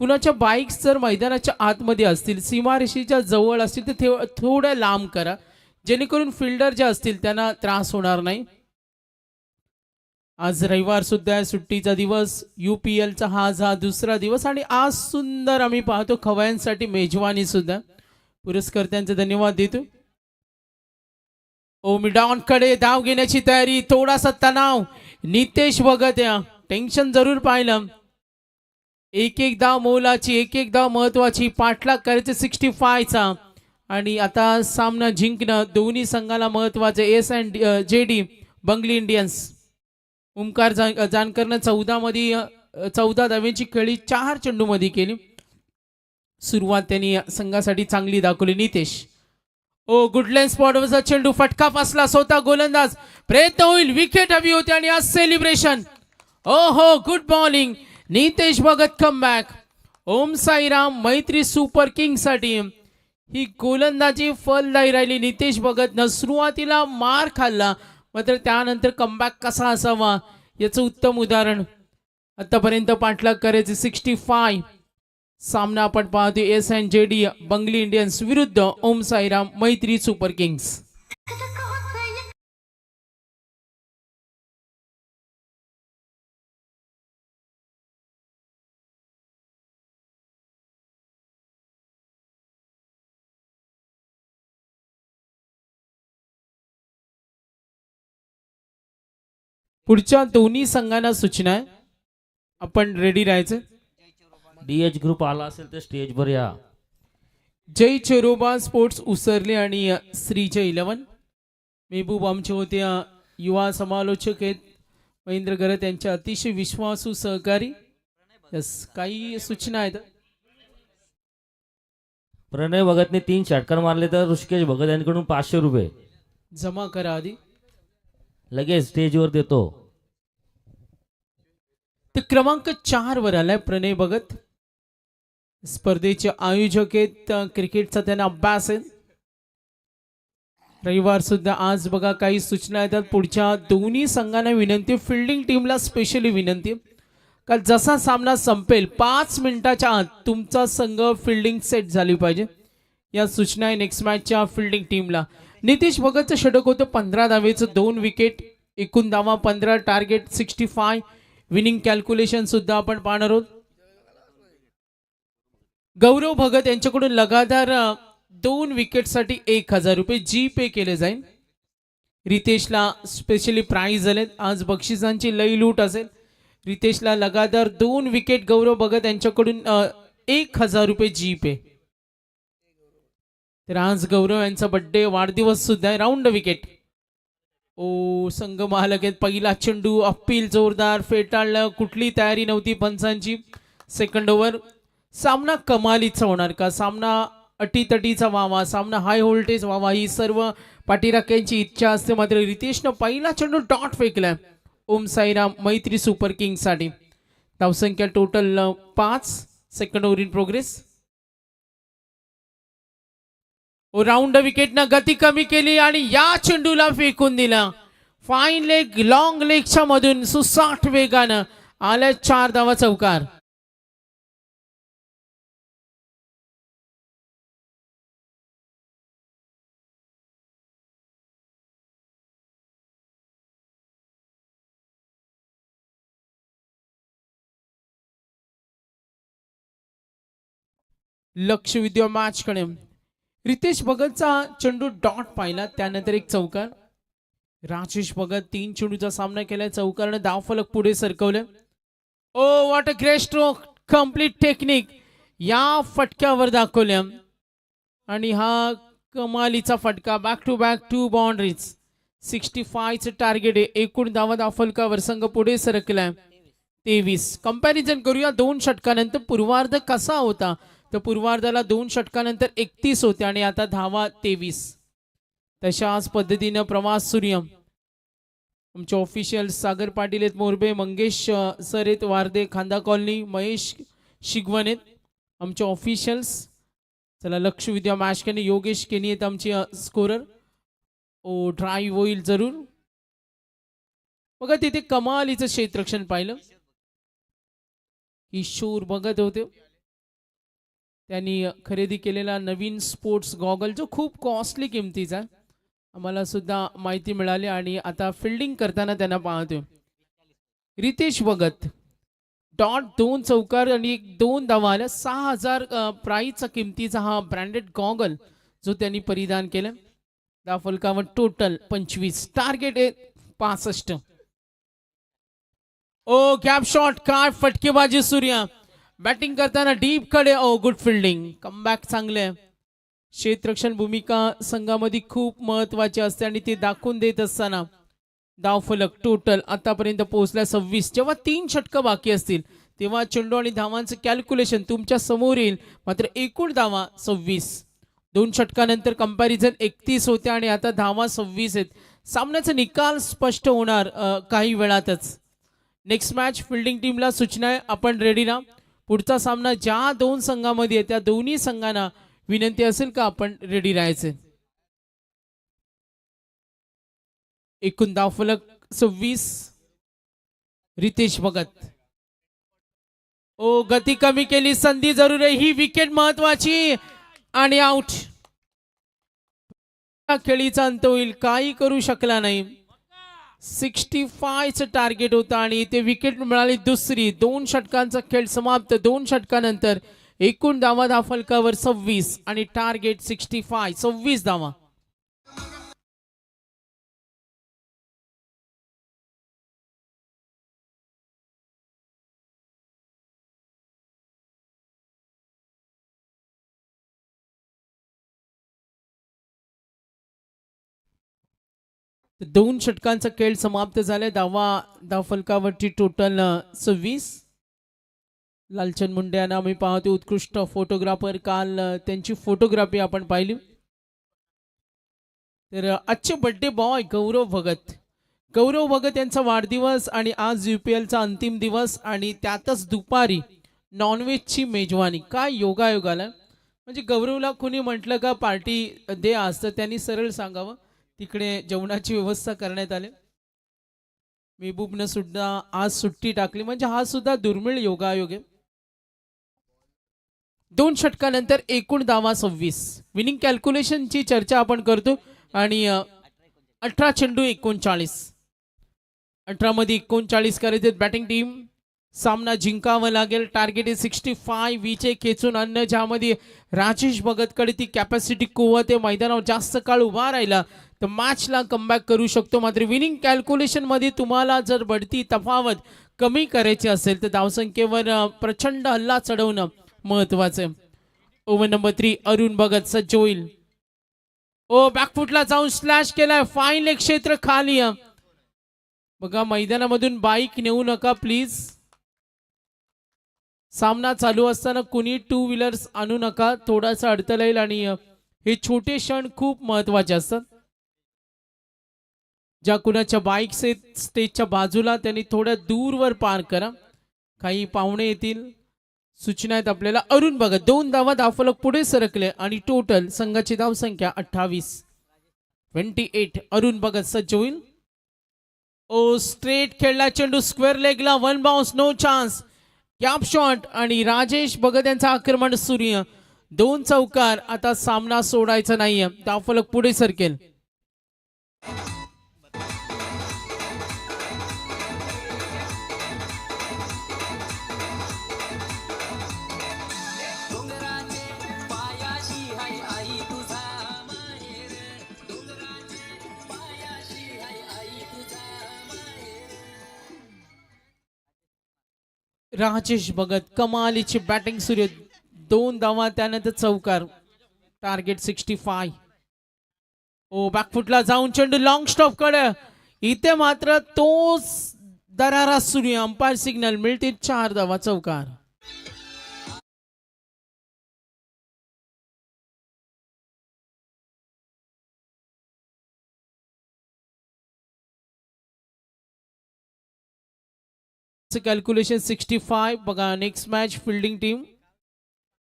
कुणाच्या बाईक्स जर मैदानाच्या आतमध्ये असतील, सीमारेषेच्या जवळ असतील, तर थोड्या लांब करा, जेणेकरून फिल्डर जे असतील त्यांना त्रास होणार नाही. आज रविवार सुद्धा आहे, सुट्टीचा दिवस. UPLचा हा दुसरा दिवस आणि आज सुंदर आम्ही पाहतो खवयांसाठी मेजवानी सुद्धा. पुरस्कर्त्यांचे धन्यवाद देतो. ओमिडॉन कडे धाव घेण्याची तयारी, थोडासा तणाव. नितेश भगत या टेन्शन जरूर पाहिलं. एक धाव मोलाची, एक धाव महत्वाची. पाठलाग करायचे 65चा आणि आता सामना जिंकणं दोन्ही संघाला महत्वाचे. S&JD बंगली Indians. ओमकार जानकरनं 14 धाव्यांची खेळी 4 चेंडूमध्ये केली. सुरुवात त्यांनी संघासाठी चांगली दाखवली. नितेश, ओ गुडलँड स्पॉटवरचा चेंडू, फटका फसला. स्वतः गोलंदाज, प्रयत्न होईल, विकेट हवी होती आणि आज सेलिब्रेशन. ओ हो, good bowling. Nitesh Bhagat comeback. Om Sairam Maitri super king साठी ही गोलंदाजी फलदायी राहिली. नितेश भगतनं सुरुवातीला मार खाल्ला, मात्र त्यानंतर कमबॅक कसा असावा याचं उत्तम उदाहरण. आतापर्यंत पाठलाग करायचे 65. सामना आपण पाहतोय S&JD बंगली इंडियन्स विरुद्ध ओम साईराम मैत्री सुपर किंग्स. पुढच्या दोन्ही संघांना सूचना आहे, आपण रेडी राहायचं. DH ग्रुप आला असेल तर स्टेजवर या. जय चेरोबा स्पोर्ट्स उसरले आणि श्रीजय 11. मेहबूब आमचे होते युवा समालोचक आहेत महेंद्र गरत, यांचे अतिशय विश्वासू सहकारी. यस, काही सूचना आहेत. प्रणय भगतने 3 षटकार मारले तर ऋषिकेश भगत यांच्याकडून 500 रुपये जमा करा आधी. लगेच स्टेजवर देतो. ते क्रमांक 4 वर आलाय प्रणय भगत. स्पर्धेचे आयोजक आहेत, क्रिकेटचा त्यांना अभ्यास आहे. रविवार सुद्धा आज बघा काही सूचना येतात. पुढच्या दोन्ही संघांना विनंती, फिल्डिंग टीमला स्पेशली विनंती, का जसा सामना संपेल 5 मिनिटाच्या आत तुमचा संघ फिल्डिंग सेट झाली पाहिजे. या सूचना आहे नेक्स्ट मॅचच्या फिल्डिंग टीमला. नितेश भगतचं षटक होतं 15 धावेचं, 2 विकेट, एकूण धावा 15, टार्गेट 65. विनिंग कॅल्क्युलेशन सुद्धा आपण पाहणार आहोत. गौरव भगत यांच्याकडून लगातार 2 विकेटसाठी 1000 रुपये GPay केले जाईल. रितेशला स्पेशली प्राइज झालेत, आज बक्षिसांची लई लूट असेल. रितेशला लगातार 2 विकेट, गौरव भगत यांच्याकडून 1000 रुपये GPay. तर आज गौरव यांचा बर्थडे, वाढदिवस सुद्धा आहे. Round wicket. ओ संघ मालक आहेत. पहिला चेंडू, अपील जोरदार, फेटाळलं, कुठली तयारी नव्हती पंचांची. Second over. सामना कमालीचा होणार का, सामना अटीतटीचा व्हावा, सामना हाय व्होल्टेज व्हावा, ही सर्व पाठीराख्यांची इच्छा असते. मात्र रितेशनं पहिला चेंडू डॉट फेकलाय ओम साईराम मैत्री सुपर किंग साठी. धावसंख्या total 5. Second over in progress. Round विकेटनं गती कमी केली आणि या चेंडूला फेकून दिला. फाईन लेग लॉंग लेगच्या मधून सुसाट वेगानं आल्या 4 धावा चौकार. लक्ष विद्या मॅच कडे. रितेश भगतचा चेंडू डॉट पाहिला, त्यानंतर एक चौकार. राजेश भगत 3 चेंडूचा सामना केलाय, चौकारने धावफलक पुढे सरकवलं. Oh what a great stroke, complete technique या फटक्यावर दाखवल्या आणि हा कमालीचा फटका. Back to back 2 boundaries. 65चं टार्गेट आहे. एकूण धावा धावफलकावर संघ पुढे सरकलाय 23. कंपॅरिझन करूया 2 षटकानंतर पूर्वार्ध कसा होता. तर पूर्वार्धाला 2 षटकानंतर 31 होते आणि आता धावा 23. तशाच पद्धतीनं प्रवास सूर्य. आमचे ऑफिशियल सागर पाटील आहेत मोरबे, मंगेश सर आहेत वारदे खांदा कॉलनी, महेश शिगवण आहेत आमचे ऑफिशियल्स. चला लक्ष विद्या मॅच केली. योगेश केनी आहेत आमचे स्कोरर. ओ ड्राईव्ह होईल जरूर. बघा तिथे कमालीचं क्षेत्ररक्षण पाहिलं. किशोर बघत होते, त्यांनी खरेदी केलेला नवीन स्पोर्ट्स गॉगल जो खूप कॉस्टली किमतीचा आहे, आम्हाला सुद्धा माहिती मिळाली आणि आता फिल्डिंग करताना त्यांना पाहतोय. रितेश भगत डॉट 2 चौकार आणि 2 धावा आल्या. 6000 प्राईजचा किमतीचा हा ब्रँडेड गॉगल जो त्यांनी परिधान केला. धावफलकावर टोटल 25. टार्गेट आहे 65. ओ गॅप शॉट, काय फटकेबाजी सूर्या. बॅटिंग करताना डीप कडे. ओ गुड फिल्डिंग, कमबॅक चांगले. क्षेत्ररक्षण भूमिका संघामध्ये खूप महत्वाची असते आणि ते दाखवून देत असताना धावफलक टोटल आतापर्यंत पोहोचल्या 26. जेव्हा 3 षटकं बाकी असतील तेव्हा चेंडू आणि धावांचं कॅल्क्युलेशन तुमच्या समोर येईल. मात्र एकूण धावा 26. 2 षटकानंतर कंपॅरिझन 31 होते आणि आता धावा 26 आहेत. सामन्याचा निकाल स्पष्ट होणार काही वेळातच. नेक्स्ट मॅच फिल्डिंग टीमला सूचना आहे, आपण रेडी ना. पुढचा सामना ज्या 2 संघामध्ये आहे त्या दोन्ही संघांना विनंती असेल का आपण रेडी राहायचे. एकूण धावफलक 26. रितेश भगत. ओ गती कमी केली, संधी जरूर आहे, ही विकेट महत्वाची आणि आउट. खेळीचा अंत होईल, काही करू शकला नाही. 65चं टार्गेट होता आणि इथे विकेट मिळाली दुसरी. 2 षटकांचा खेळ समाप्त. 2 षटकानंतर एकूण धावा धावफलकावर 26 आणि टार्गेट 65. 26 धावा. दोन षटकांचा खेळ समाप्त झालाय. धावफलकावरची टोटल 26. लालचंद मुंडे यांना आम्ही पाहतो उत्कृष्ट फोटोग्राफर. काल त्यांची फोटोग्राफी आपण पाहिली. तर आजचे बर्थडे बॉय गौरव भगत. गौरव भगत यांचा वाढदिवस आणि आज UPLचा अंतिम दिवस आणि त्यातच दुपारी नॉनव्हेजची मेजवानी. काय योगायोगाला. म्हणजे गौरवला कोणी म्हटलं का पार्टी दे आज तर त्यांनी सरळ सांगावं तिकडे जेवणाची व्यवस्था करण्यात आली. मेहबूबनं सुद्धा आज सुट्टी टाकली, म्हणजे हा सुद्धा दुर्मिळ योगायोग आहे. 2 षटकानंतर एकूण धावा 26. विनिंग कॅल्क्युलेशनची चर्चा आपण करतो आणि 18 चेंडू 39. 18 मध्ये 39 करायचे बॅटिंग टीम. सामना जिंकावा लागेल. टार्गेट आहे 65. विचे खेचून आणणं, ज्यामध्ये राजेश भगतकडे ती कॅपॅसिटी कुवत आहे. मैदानावर जास्त काळ उभा राहिला तर मॅचला कमबॅक करू शकतो. मात्र विनिंग कॅल्क्युलेशन मध्ये तुम्हाला जर बढती तफावत कमी करायची असेल तर धावसंख्येवर प्रचंड हल्ला चढवणं महत्वाचं आहे. ओव्हर नंबर 3 अरुण भगत सज्ज होईल. ओ बॅकफुटला जाऊन स्लॅश केलाय. फाईन लेग क्षेत्र खाली. बघा मैदानामधून बाईक नेऊ नका प्लीज. सामना चालू असताना कुणी 2 व्हीलर्स आणू नका, थोडासा अडथळा येईल आणि हे छोटे क्षण खूप महत्वाचे असतात. ज्या कुणाच्या बाईक स्टेजच्या बाजूला त्यांनी थोड्या दूरवर पार्क करा. काही पाहुणे येतील, सूचना आहेत आपल्याला. अरुण भगत 2 धावा, धावफलक पुढे सरकले आणि टोटल संघाची धावसंख्या 28. अरुण भगत सज्ज होईल. ओ स्ट्रेट खेळला चेंडू स्क्वेअर लेगला, 1 bounce, no chance, gap shot आणि राजेश भगत यांचा आक्रमण सूर्य 2 चौकार. आता सामना सोडायचा नाहीये, धावफलक पुढे सरकेल. राजेश भगत कमालीची बॅटिंग सूर्य 2 धावा, त्यानंतर चौकार. टार्गेट 65. ओ बॅकफुटला जाऊन चेंडू लॉंग स्टॉप कडे, इथे मात्र तोच दरारा सूर्य. अंपायर सिग्नल मिळते, 4 धावा, चौकार. कॅल्क्युलेशन 65. बघा नेक्स्ट मॅच फिल्डिंग टीम.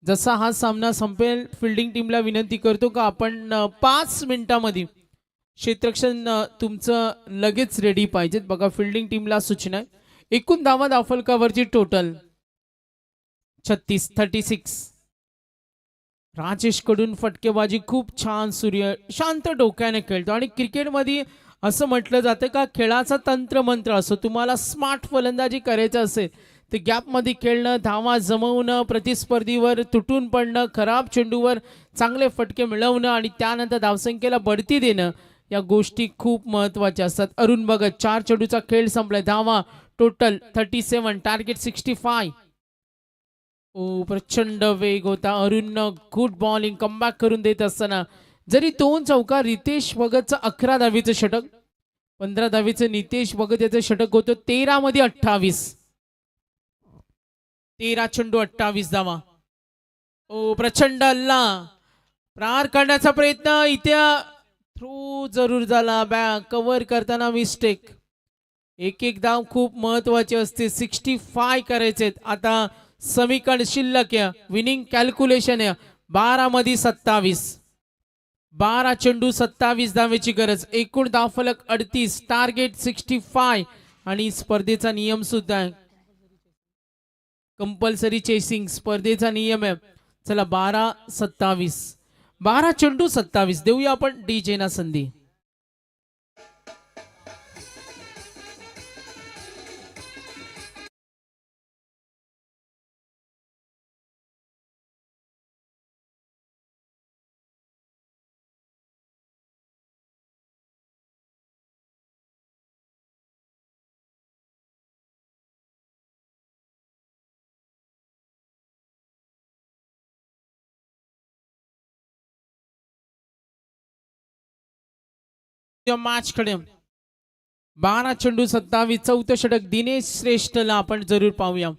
जसा हा सामना संपेल फिल्डिंग टीमला विनंती करतो का आपण 5 मिनिटांमध्ये क्षेत्ररक्षण तुमचं लगेच रेडी पाहिजेत. बघा फिल्डिंग टीमला सूचना आहे. एकूण धावा धावफलकावरची टोटल 36. राजेश कडून फटकेबाजी खूप छान. सूर्य शांत डोक्याने खेळतो आणि क्रिकेटमध्ये असं म्हटलं जातं का खेळाचा तंत्रमंत्र असो. तुम्हाला स्मार्ट फलंदाजी करायचं असेल तर गॅपमध्ये खेळणं, धावा जमवणं, प्रतिस्पर्धीवर तुटून पडणं, खराब चेंडूवर चांगले फटके मिळवणं आणि त्यानंतर धावसंख्येला बढती देणं, या गोष्टी खूप महत्त्वाच्या असतात. अरुण भगत 4 चेंडूचा खेळ संपलाय, धावा टोटल 37, टार्गेट 65. ओ प्रचंड वेग होता. अरुणनं गुड बॉलिंग कमबॅक करून देत असताना जरी 2 चौकार. रितेश भगतचं 11 धावीचं षटक, 15 धावीचं नितेश भगत याचं षटक होतं. 13 मध्ये 28, 13 चेंडू 28 धावा. ओ प्रचंड हल्ला, प्रहार करण्याचा प्रयत्न, इथे थ्रू जरूर झाला. बॅक कव्हर करताना मिस्टेक. एक धाव खूप महत्वाची असते. 65 करायचे. आता समीकरण शिल्लक आहे, विनिंग कॅल्क्युलेशन आहे 12 मध्ये 27, 12 चेंडू 27 धावेची गरज. एकूण धावफलक 38, टार्गेट 65 आणि स्पर्धेचा नियम सुद्धा आहे कंपल्सरी चेसिंग. स्पर्धेचा नियम आहे. चला 12-27, 12 चेंडू 27. देऊया आपण डीजे ना संधी. मॅच कडे 12 चेंडू 27, चौथं षटक दिनेश श्रेष्ठला आपण जरूर पाहूया.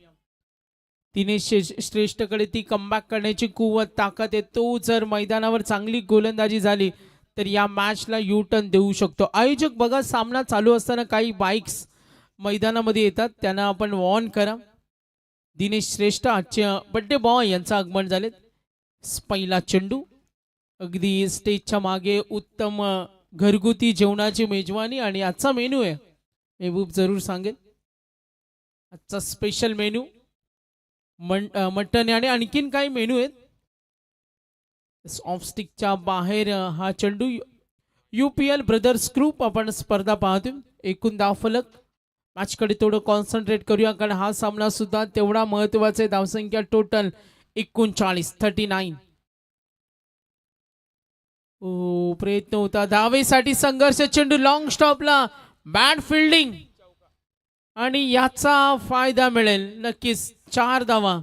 दिनेश श्रेष्ठकडे ती कमबॅक करण्याची कुवत, ताकद आहे. तो जर मैदानावर चांगली गोलंदाजी झाली तर या मॅचला यू टर्न देऊ शकतो. आयोजक बघा सामना चालू असताना काही बाईक्स मैदानामध्ये येतात, त्यांना आपण वॉर्न करा. दिनेश श्रेष्ठ आजचे बड्डे बॉय यांचं आगमन झाले. पहिला चेंडू अगदी स्टेजच्या मागे उत्तम घरगुती जेवणाची मेजवानी आणि आजचा मेनू आहे. मेहबूब जरूर सांगेल आजचा स्पेशल मेनू मटन आणि आणखीन काही मेनू आहेत. ऑफ स्टिकच्या बाहेर हा चेंडू. UPL ब्रदर्स ग्रुप आपण स्पर्धा पाहतोय. एकूण धावफलक मॅचकडे थोडं कॉन्सन्ट्रेट करूया कारण हा सामना सुद्धा तेवढा महत्वाचा आहे. धावसंख्या टोटल 39, 39. ओ प्रयत्न होता धावेसाठी, संघर्ष, चेंडू लॉंग स्टॉपला, बॅड फिल्डिंग आणि याचा फायदा मिळेल नक्कीच. 4 धावा.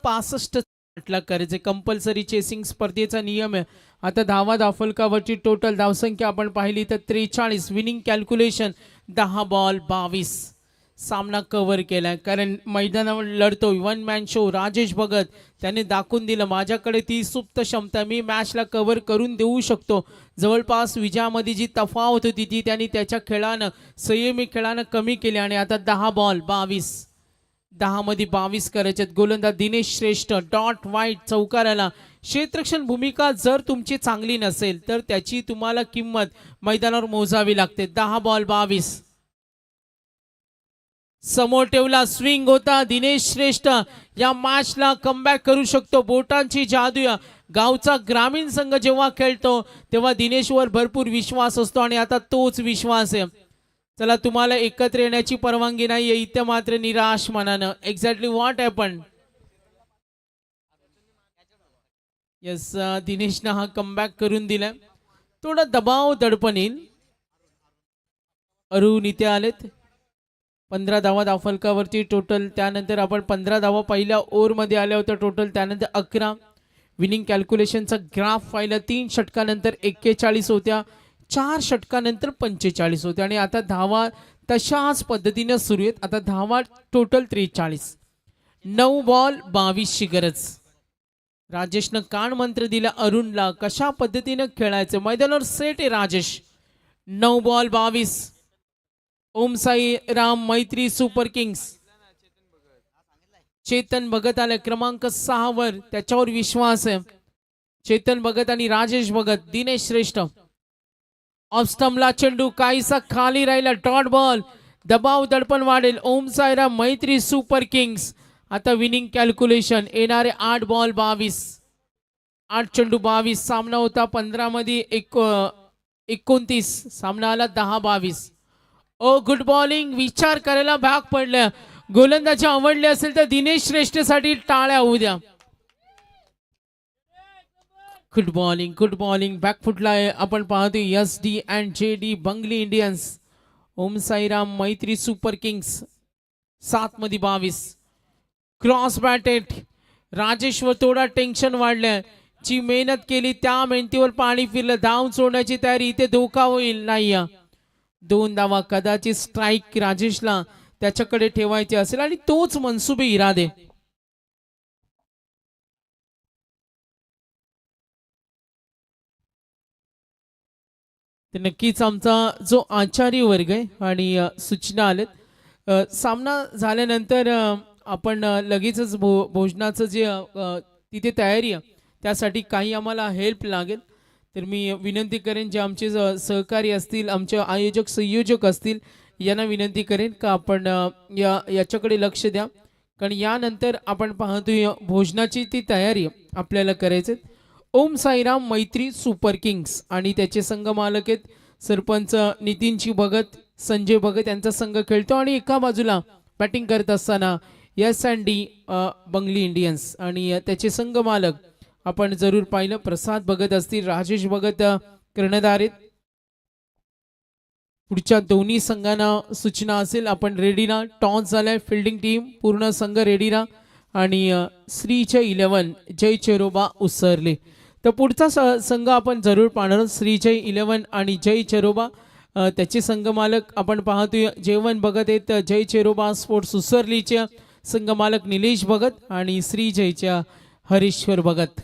पासष्ट करायचे. कंपल्सरी चेसिंग स्पर्धेचा नियम आहे. आता धावा धावफलकावरची टोटल धावसंख्या आपण पाहिली तर 43. Winning calculation 10 ball 22. सामना कव्हर केलाय, कारण मैदानावर लढतोय one man show Rajesh Bhagat. त्याने दाखवून दिलं माझ्याकडे ती सुप्त क्षमता, मी मॅचला कव्हर करून देऊ शकतो. जवळपास विजयामध्ये जी तफावत होती ती त्यांनी त्याच्या खेळानं, संयमी खेळानं कमी केली. आणि आता 10 बॉल 22, 10 मध्ये 22 करायचे. गोलंदाज दिनेश श्रेष्ठ डॉट वाईट चौकाराला. क्षेत्ररक्षण भूमिका जर तुमची चांगली नसेल तर त्याची तुम्हाला किंमत मैदानावर मोजावी लागते. 10 बॉल 22. समोर ठेवला, स्विंग होता. दिनेश श्रेष्ठ या मॅचला कमबॅक करू शकतो. बोटांची जादू या गावचा ग्रामीण संघ जेव्हा खेळतो तेव्हा दिनेशवर भरपूर विश्वास असतो आणि आता तोच विश्वास आहे. चला, तुम्हाला एकत्र येण्याची परवानगी नाहीये इथे, मात्र निराश मनानं. Exactly what happen. यस, दिनेशनं हा कमबॅक करून दिलाय. थोडा दबाव दडपण येईल. अरुण इथे आलेत. 15 धावा धावफलकावरती टोटल. त्यानंतर आपण 15 धावा पहिल्या ओव्हरमध्ये आल्या होत्या टोटल. त्यानंतर 11. विनिंग कॅल्क्युलेशनचा ग्राफ पाहिला. 3 षटकानंतर 41 होत्या, 4 षटकानंतर 45 होत्या आणि आता धावा तशाच पद्धतीने सुरू आहेत. आता धावा टोटल 43. 9 बॉल 22 ची गरज. राजेशनं कान मंत्र दिला अरुणला कशा पद्धतीने खेळायचं. मैदानावर सेट आहे राजेश. 9 बॉल 22. ओम साई राम मैत्री सुपर किंग्स. चेतन भगत आले क्रमांक 6 वर. त्याच्यावर विश्वास आहे. चेतन भगत आणि राजेश भगत. दिनेश श्रेष्ठ ऑफ स्टंपला चेंडू काहीसा खाली राहिला. Dot ball. दबाव दडपण वाढेल. ओम साई राम मैत्री सुपर किंग्स. आता विनिंग कॅल्क्युलेशन येणारे 8 बॉल 22. 8 चेंडू 22. सामना होता 15 मध्ये 29. सामना आला 10-22. ओ गुड बॉलिंग. विचार करायला भाग पडल्या. गोलंदाजी आवडले असेल तर दिनेश श्रेष्ठसाठी टाळ्या होऊ द्या. Good bowling, good bowling. बॅकफुटला आपण पाहतोय SD and JD Bangli Indians. Om Sairam Maitri super Kings. 7 मध्ये 22. Cross batted. राजेशवर थोडा टेन्शन वाढलं. जी मेहनत केली त्या मेहनतीवर पाणी फिरलं. धाव सोडण्याची तयारी. इथे धोका होईल. नाही. 2 धावा. कदाचित स्ट्राईक राजेशला त्याच्याकडे ठेवायचे असेल आणि तोच मनसुबे इरादे. तर नक्कीच आमचा जो आचार्य वर्ग आहे आणि सूचना आलेत. सामना झाल्यानंतर आपण लगेचच भोजनाचं जे तिथे तयारी आहे त्यासाठी काही आम्हाला हेल्प लागेल. तर मी विनंती करेन जे आमचे सहकारी असतील, आमचे आयोजक संयोजक असतील, यांना विनंती करेन का आपण याच्याकडे लक्ष द्या. कारण यानंतर आपण पाहतोय भोजनाची ती तयारी आपल्याला करायची. ओम साईराम मैत्री सुपर किंग्स आणि त्याचे संघ मालक आहेत सरपंच नितीनजी भगत, संजय भगत यांचा संघ खेळतो. आणि एका बाजूला बॅटिंग करत असताना S&D बंगली इंडियन्स आणि त्याचे संघ मालक आपण जरूर पाहिलं प्रसाद भगत असतील, राजेश भगत कर्णधार आहेत. पुढच्या दोन्ही संघांना सूचना असेल आपण रेडीना. टॉस झालाय. फिल्डिंग टीम पूर्ण संघ रेडीना आणि श्रीचे 11 जय चेरोबा उसरले. तर पुढचा संघ आपण जरूर पाहणार. श्रीजय 11 आणि जय चेरोबा त्याचे संघ मालक आपण पाहतोय जेवण भगत आहेत. जय चेरोबा स्पोर्ट्स उसरलीचे संघ मालक निलेश भगत आणि श्रीजयच्या हरीश्वर भगत.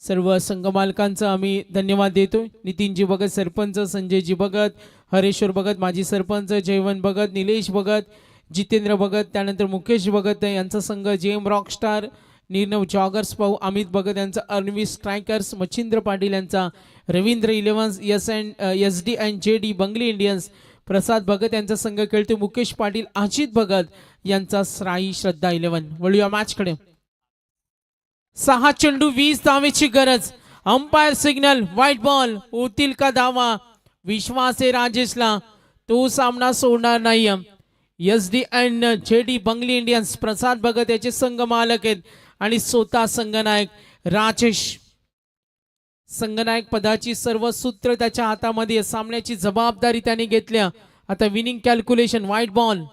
सर्व संघ मालकांचा आम्ही धन्यवाद देतोय. नितीनजी भगत सरपंच, संजयजी भगत, हरेश्वर भगत माजी सरपंच, जयवंत भगत, निलेश भगत, जितेंद्र भगत, त्यानंतर मुकेश भगत यांचा संघ, जेएम रॉकस्टार, निर्नव जॉगर्स पाहू, अमित भगत यांचा अर्नवी स्ट्रायकर्स, मच्छिंद्र पाटील यांचा Ravindra 11 SD and JD Bangli Indians, Prasad Bhagat यांचा संघ खेळतो, मुकेश पाटील, अजित भगत यांचा साई श्रद्धा 11. वळूया मॅचकडे. 6 चेंडू 20 धावेची गरज. Umpire signal white ball. होतील का धावा? विश्वास आहे राजेशला, तो सामना सोडणार नाही. SD and JD Bangli Indians, Prasad Bhagat याचे संघ मालक आहेत आणि स्वतः संघनायक राजेश. संघनायक पदाची सर्व सूत्र त्याच्या हातामध्ये. सामन्याची जबाबदारी त्याने घेतल्या. आता विनिंग कॅल्क्युलेशन व्हाईट बॉल.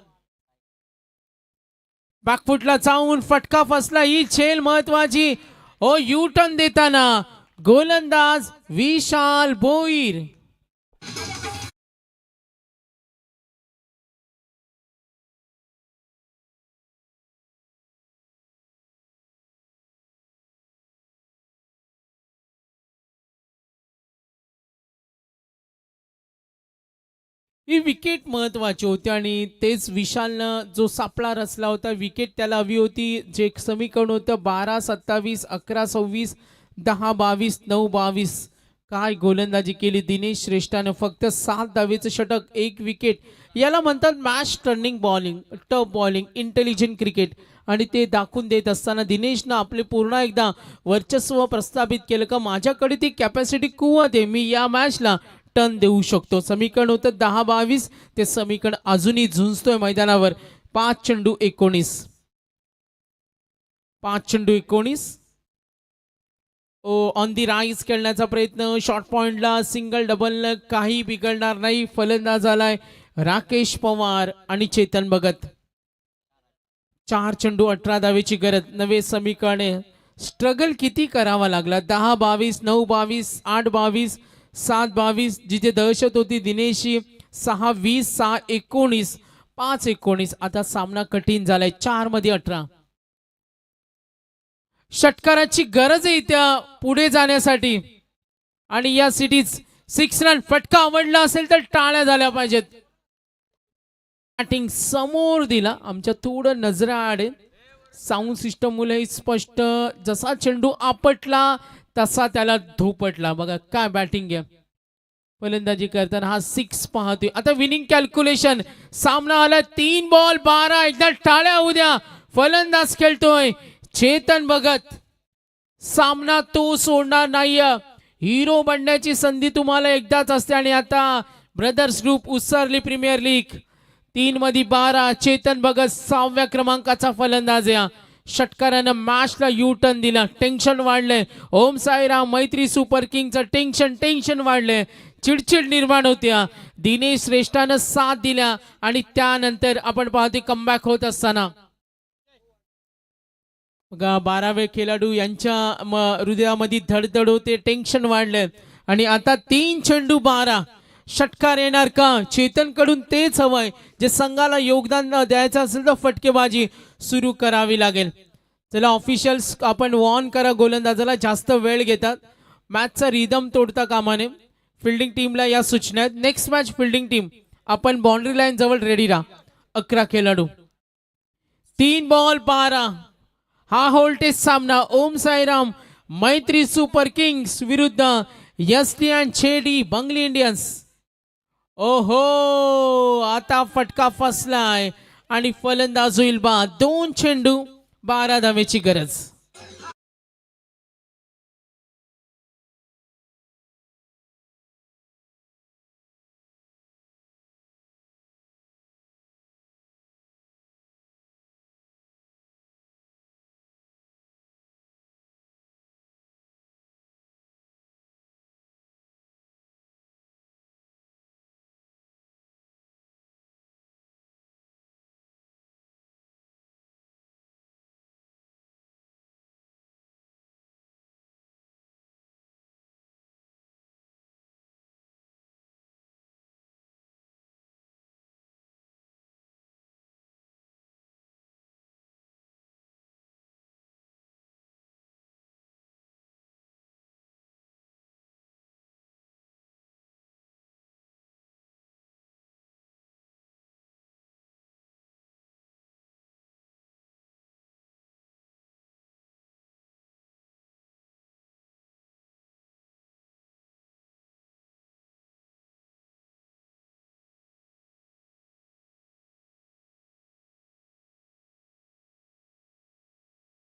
बॅकफुटला जाऊन फटका फसला. ही खेळ महत्वाची. ओ यू टर्न देताना गोलंदाज विशाल भोईर. ही विकेट महत्वाची होती आणि तेच विशालनं जो सापळा रचला होता, विकेट त्याला हवी होती. जे समीकरण होतं 12-27, 11-26, 10-22, 9-22. काय गोलंदाजी केली दिनेश श्रेष्ठानं. फक्त 7 धावेचं षटक, 1 विकेट. याला म्हणतात match turning bowling, tough bowling, intelligent cricket. आणि ते दाखवून देत असताना दिनेशनं आपले पुन्हा एकदा वर्चस्व प्रस्थापित केलं का माझ्याकडे ती कॅपॅसिटी कुवत आहे, मी या मॅचला टर्न देऊ शकतो. समीकरण होतं 10-22. ते समीकरण अजूनही झुंजतोय मैदानावर. 5 चेंडू 19. 5 चेंडू 19. ऑन दी राईज खेळण्याचा प्रयत्न, शॉर्ट पॉइंटला सिंगल डबल, काही बिघडणार नाही. फलंदाज आलाय राकेश पवार आणि चेतन भगत. 4 चेंडू 18 धावेची गरज. नवे समीकरणे. स्ट्रगल किती करावा लागला. 10-22, 9-22, 8-22, 7-22. जिथे दहशत होती दिनेशची. 6-20, 6-19, 5-19. आता सामना कठीण झालाय. 4 मध्ये 18. षटकाराची गरज आहे त्या पुढे जाण्यासाठी. आणि या सिटीज 6 रन फटका आवडला असेल तर टाळ्या झाल्या पाहिजेत. बॅटिंग समोर दिला. आमच्या थोडं नजरा आडे साऊंड सिस्टम मुले स्पष्ट. जसा चेंडू आपटला तसा त्याला धोपटला. बघा काय बॅटिंग आहे. फलंदाजी करताना हा 6 पाहतोय. आता विनिंग कॅल्क्युलेशन. सामना आला 3 बॉल 12. एकदा टाळ्या होऊ द्या. फलंदाज खेळतोय चेतन भगत. सामना तो सोडणार नाही. हिरो बनण्याची संधी तुम्हाला एकदाच असते. आणि आता ब्रदर्स ग्रुप उसरली प्रीमियर लीग 3 मध्ये 12. चेतन भगत 6व्या क्रमांकाचा फलंदाज आहे. षटकारानं मॅचला यू टर्न दिला. टेन्शन वाढलंय. ओम साईराम मैत्री सुपर किंगचं टेन्शन वाढलंय. चिडचिड निर्माण होत्या. दिनेश श्रेष्ठानं साथ दिल्या आणि त्यानंतर आपण पाहतोय कमबॅक होत असताना बघा 12वे खेळाडू यांच्या हृदयामध्ये धडधड होते. टेन्शन वाढलंय. आणि आता 3 चेंडू 12. षटकार येणार का. चेतन कडून तेच हवंय जे संघाला योगदान द्यायचं असेल तर फटकेबाजी सुरू करावी लागेल. चला ऑफिशियल्स आपण वॉर्न करा गोलंदाजाला. जास्त वेळ घेतात. मॅचचा रिदम तोडता कामा नये. फिल्डिंग टीमला या सूचना आहेत. नेक्स्ट मॅच फिल्डिंग टीम आपण बाउंड्री लाईन जवळ रेडी राहा. 11 खेळाडू. 3 बॉल 12. हा होल्टेज सामना ओम साईराम मैत्री सुपर किंग्स विरुद्ध एसटीएन छेडी बंगली इंडियन्स. ओहो आता फटका फसलाय आणि फलंदाज होईल बाद. 2 चेंडू 12 धावेची गरज.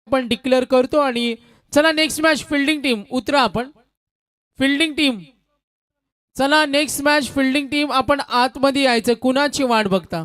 आपण डिक्लेअर करतो. आणि चला नेक्स्ट मॅच फिल्डिंग टीम उतरा. आपण फिल्डिंग टीम चला नेक्स्ट मॅच फिल्डिंग टीम आपण आतमध्ये यायचं. कुणाची वाट बघता.